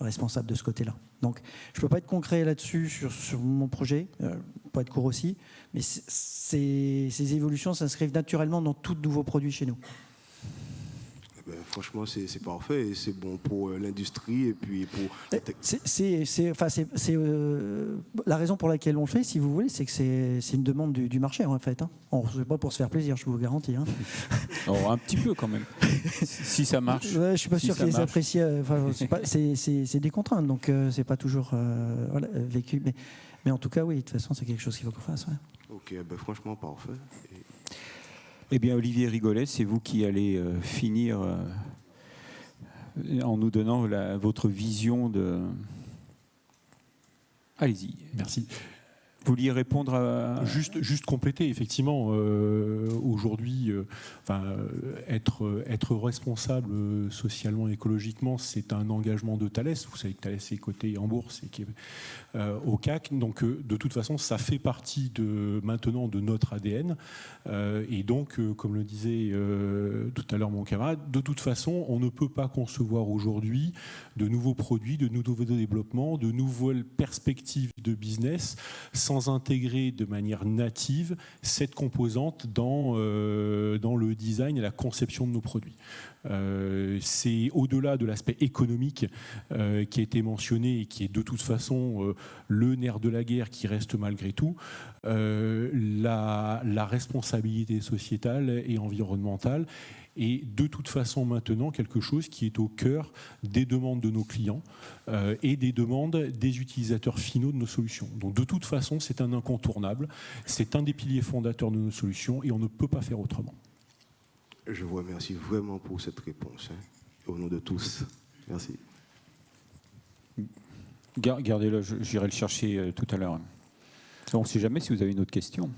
responsable de ce côté-là. Donc, je ne peux pas être concret là-dessus sur mon projet, pas être court aussi, mais ces évolutions s'inscrivent naturellement dans tout nouveau produit chez nous. Franchement, c'est parfait et c'est bon pour l'industrie et puis pour... la raison pour laquelle on le fait, si vous voulez, c'est que c'est une demande du marché, en fait. Hein. On ne fait pas pour se faire plaisir, je vous le garantis. Hein. Oh, un petit peu quand même, si ça marche. Ouais, je ne suis pas sûr qu'ils apprécient. C'est des contraintes, donc c'est pas toujours vécu. Mais en tout cas, oui, de toute façon, c'est quelque chose qu'il faut qu'on fasse. Ouais. Ok, franchement, parfait. Eh bien, Olivier Rigolet, c'est vous qui allez finir en nous donnant votre vision de... Allez-y. Merci. Vous vouliez répondre à... Juste compléter, effectivement, aujourd'hui, être responsable socialement et écologiquement, c'est un engagement de Thales. Vous savez que Thales est coté en bourse et qui est au CAC. Donc, de toute façon, ça fait partie maintenant de notre ADN. Et donc, comme le disait tout à l'heure mon camarade, de toute façon, on ne peut pas concevoir aujourd'hui de nouveaux produits, de nouveaux développements, de nouvelles perspectives de business sans intégrer de manière native cette composante dans le design et la conception de nos produits. C'est au-delà de l'aspect économique qui a été mentionné et qui est de toute façon le nerf de la guerre qui reste malgré tout, la responsabilité sociétale et environnementale est de toute façon maintenant quelque chose qui est au cœur des demandes de nos clients et des demandes des utilisateurs finaux de nos solutions. Donc de toute façon, c'est un incontournable, c'est un des piliers fondateurs de nos solutions et on ne peut pas faire autrement. Je vous remercie vraiment pour cette réponse, au nom de tous. Merci. Gardez-le, j'irai le chercher tout à l'heure. On ne sait jamais si vous avez une autre question.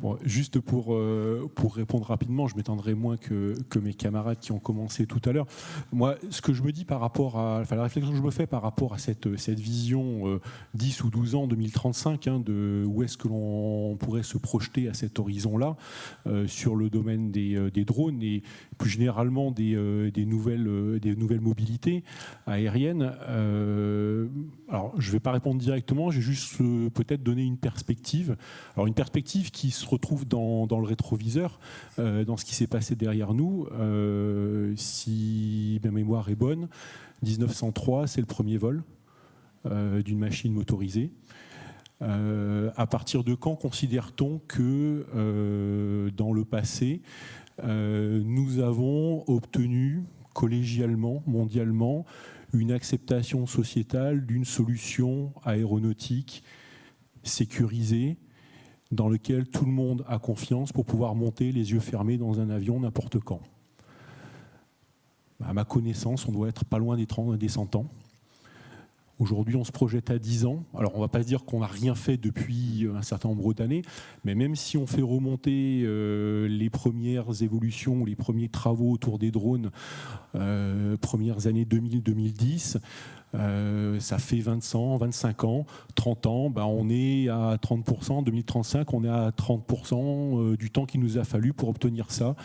Bon, juste pour répondre rapidement, je m'étendrai moins que mes camarades qui ont commencé tout à l'heure. Moi, ce que je me dis par rapport à, la réflexion que je me fais par rapport à cette vision 10 ou 12 ans, 2035, de où est-ce que l'on pourrait se projeter à cet horizon-là sur le domaine des drones et plus généralement des nouvelles mobilités aériennes. Alors, je ne vais pas répondre directement, j'ai juste peut-être donné une perspective. Alors, une perspective qui sera retrouve dans le rétroviseur, dans ce qui s'est passé derrière nous. Si ma mémoire est bonne, 1903, c'est le premier vol d'une machine motorisée. À partir de quand considère-t-on que dans le passé, nous avons obtenu collégialement, mondialement, une acceptation sociétale d'une solution aéronautique sécurisée dans laquelle tout le monde a confiance pour pouvoir monter les yeux fermés dans un avion n'importe quand? À ma connaissance, on doit être pas loin des 100 ans. Aujourd'hui, on se projette à 10 ans. Alors, on ne va pas se dire qu'on n'a rien fait depuis un certain nombre d'années, mais même si on fait remonter les premières évolutions, les premiers travaux autour des drones, premières années 2000-2010, ça fait 20 ans, 25 ans, 30 ans, on est à 30%, en 2035, on est à 30% du temps qu'il nous a fallu pour obtenir ça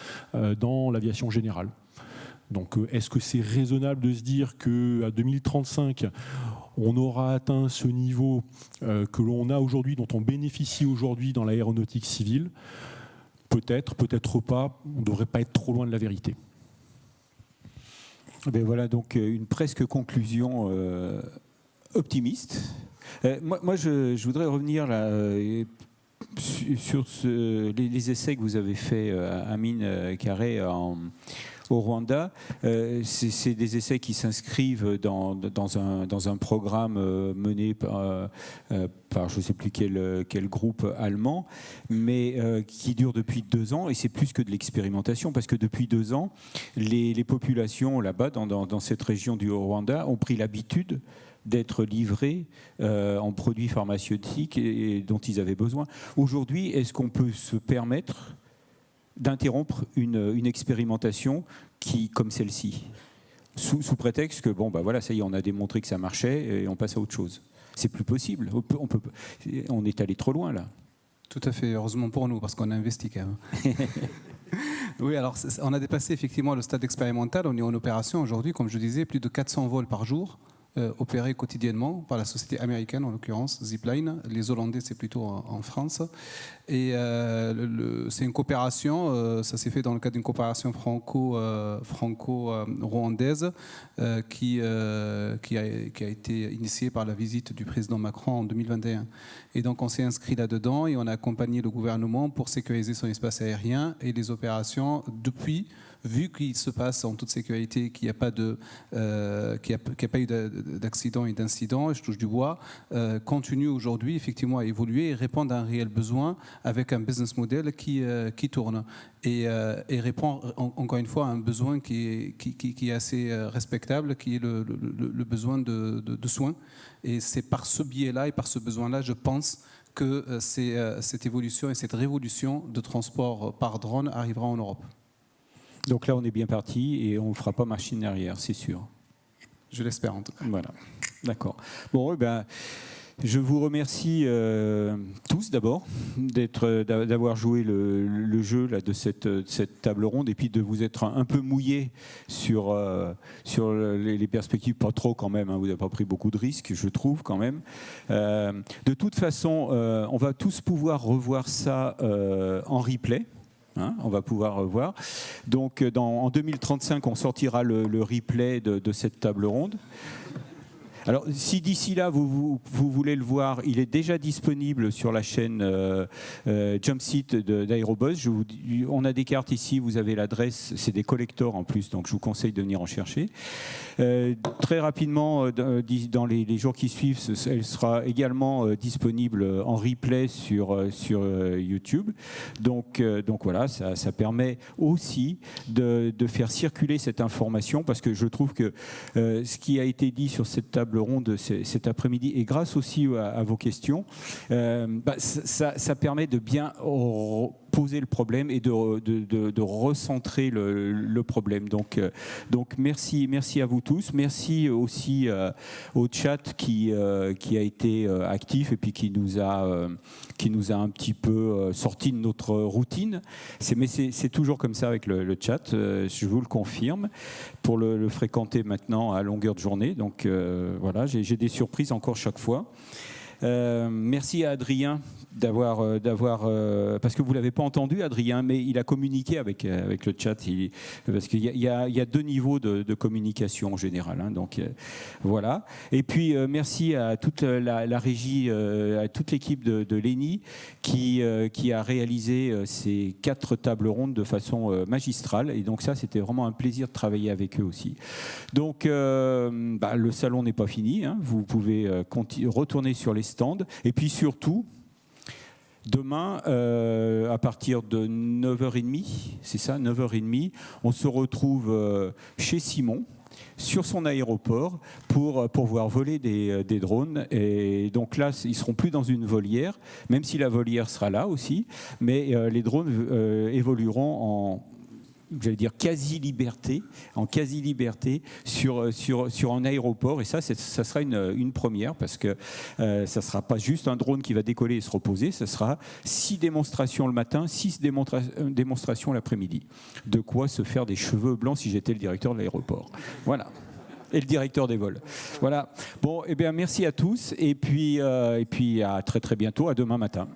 dans l'aviation générale. Donc, est-ce que c'est raisonnable de se dire qu'à 2035, on aura atteint ce niveau que l'on a aujourd'hui, dont on bénéficie aujourd'hui dans l'aéronautique civile? Peut-être, peut-être pas. On ne devrait pas être trop loin de la vérité. Ben voilà donc une presque conclusion optimiste. Moi, je voudrais revenir là, sur les essais que vous avez faits, Amine Karay, au Rwanda. C'est des essais qui s'inscrivent dans un programme mené par je ne sais plus quel groupe allemand, mais qui dure depuis 2 ans, et c'est plus que de l'expérimentation, parce que depuis 2 ans, les populations là-bas, dans cette région du Rwanda, ont pris l'habitude d'être livrés en produits pharmaceutiques et dont ils avaient besoin. Aujourd'hui, est-ce qu'on peut se permettre d'interrompre une expérimentation comme celle-ci, sous prétexte que voilà, ça y est, on a démontré que ça marchait et on passe à autre chose? C'est plus possible. On est allé trop loin là. Tout à fait, heureusement pour nous, parce qu'on a investi quand même. Oui, alors on a dépassé effectivement le stade expérimental. On est en opération aujourd'hui, comme je disais, plus de 400 vols par jour. Opérés quotidiennement par la société américaine, en l'occurrence Zipline. Les Hollandais, c'est plutôt en France. Et c'est une coopération, ça s'est fait dans le cadre d'une coopération franco-rwandaise qui a été initiée par la visite du président Macron en 2021. Et donc on s'est inscrit là-dedans et on a accompagné le gouvernement pour sécuriser son espace aérien et les opérations depuis, vu qu'il se passe en toute sécurité, qu'il n'y a pas eu d'accident et d'incident, je touche du bois, continue aujourd'hui effectivement à évoluer et répondre à un réel besoin avec un business model qui tourne et répond encore une fois à un besoin qui est assez respectable, qui est le besoin de soins. Et c'est par ce biais-là et par ce besoin-là, je pense, que cette évolution et cette révolution de transport par drone arrivera en Europe. Donc là, on est bien parti et on ne fera pas machine arrière, c'est sûr. Je l'espère en tout cas. Voilà, d'accord. Bon, je vous remercie tous d'abord d'avoir joué le jeu là, de cette table ronde et puis de vous être un peu mouillé sur les perspectives, pas trop quand même, hein, vous n'avez pas pris beaucoup de risques, je trouve quand même. De toute façon, on va tous pouvoir revoir ça en replay. On va pouvoir revoir. Donc, en 2035, on sortira le replay de cette table ronde. Alors, si d'ici là, vous voulez le voir, il est déjà disponible sur la chaîne Jumpseat d'Aérobuzz. On a des cartes ici, vous avez l'adresse, c'est des collectors en plus, donc je vous conseille de venir en chercher. Très rapidement, dans les jours qui suivent, elle sera également disponible en replay sur YouTube. Donc voilà, ça permet aussi de faire circuler cette information, parce que je trouve que ce qui a été dit sur cette table ronde cet après-midi, et grâce aussi à vos questions, ça permet de bien poser le problème et de recentrer le problème. Donc merci à vous tous. Merci aussi au chat qui a été actif et puis qui nous a un petit peu sorti de notre routine. Mais c'est toujours comme ça avec le chat, je vous le confirme, pour le fréquenter maintenant à longueur de journée. Donc voilà, j'ai des surprises encore chaque fois. Merci à Adrien d'avoir parce que vous l'avez pas entendu, Adrien, mais il a communiqué avec le chat, parce qu'il y a 2 niveaux de communication en général, hein, donc voilà. Et puis merci à toute la régie, à toute l'équipe de l'ENI qui a réalisé ces 4 tables rondes de façon magistrale, et donc ça c'était vraiment un plaisir de travailler avec eux aussi. Donc le salon n'est pas fini, hein, vous pouvez retourner sur les stands, et puis surtout demain, à partir de 9h30, c'est ça, 9h30, on se retrouve chez Simon, sur son aéroport, pour voir voler des drones. Et donc là, ils ne seront plus dans une volière, même si la volière sera là aussi, mais les drones évolueront en quasi-liberté sur un aéroport, et ça sera une première, parce que ça ne sera pas juste un drone qui va décoller et se reposer, ce sera 6 démonstrations le matin, 6 démonstrations l'après-midi. De quoi se faire des cheveux blancs si j'étais le directeur de l'aéroport. Voilà. Et le directeur des vols. Voilà. Bon, eh bien, merci à tous, et puis à très très bientôt, à demain matin.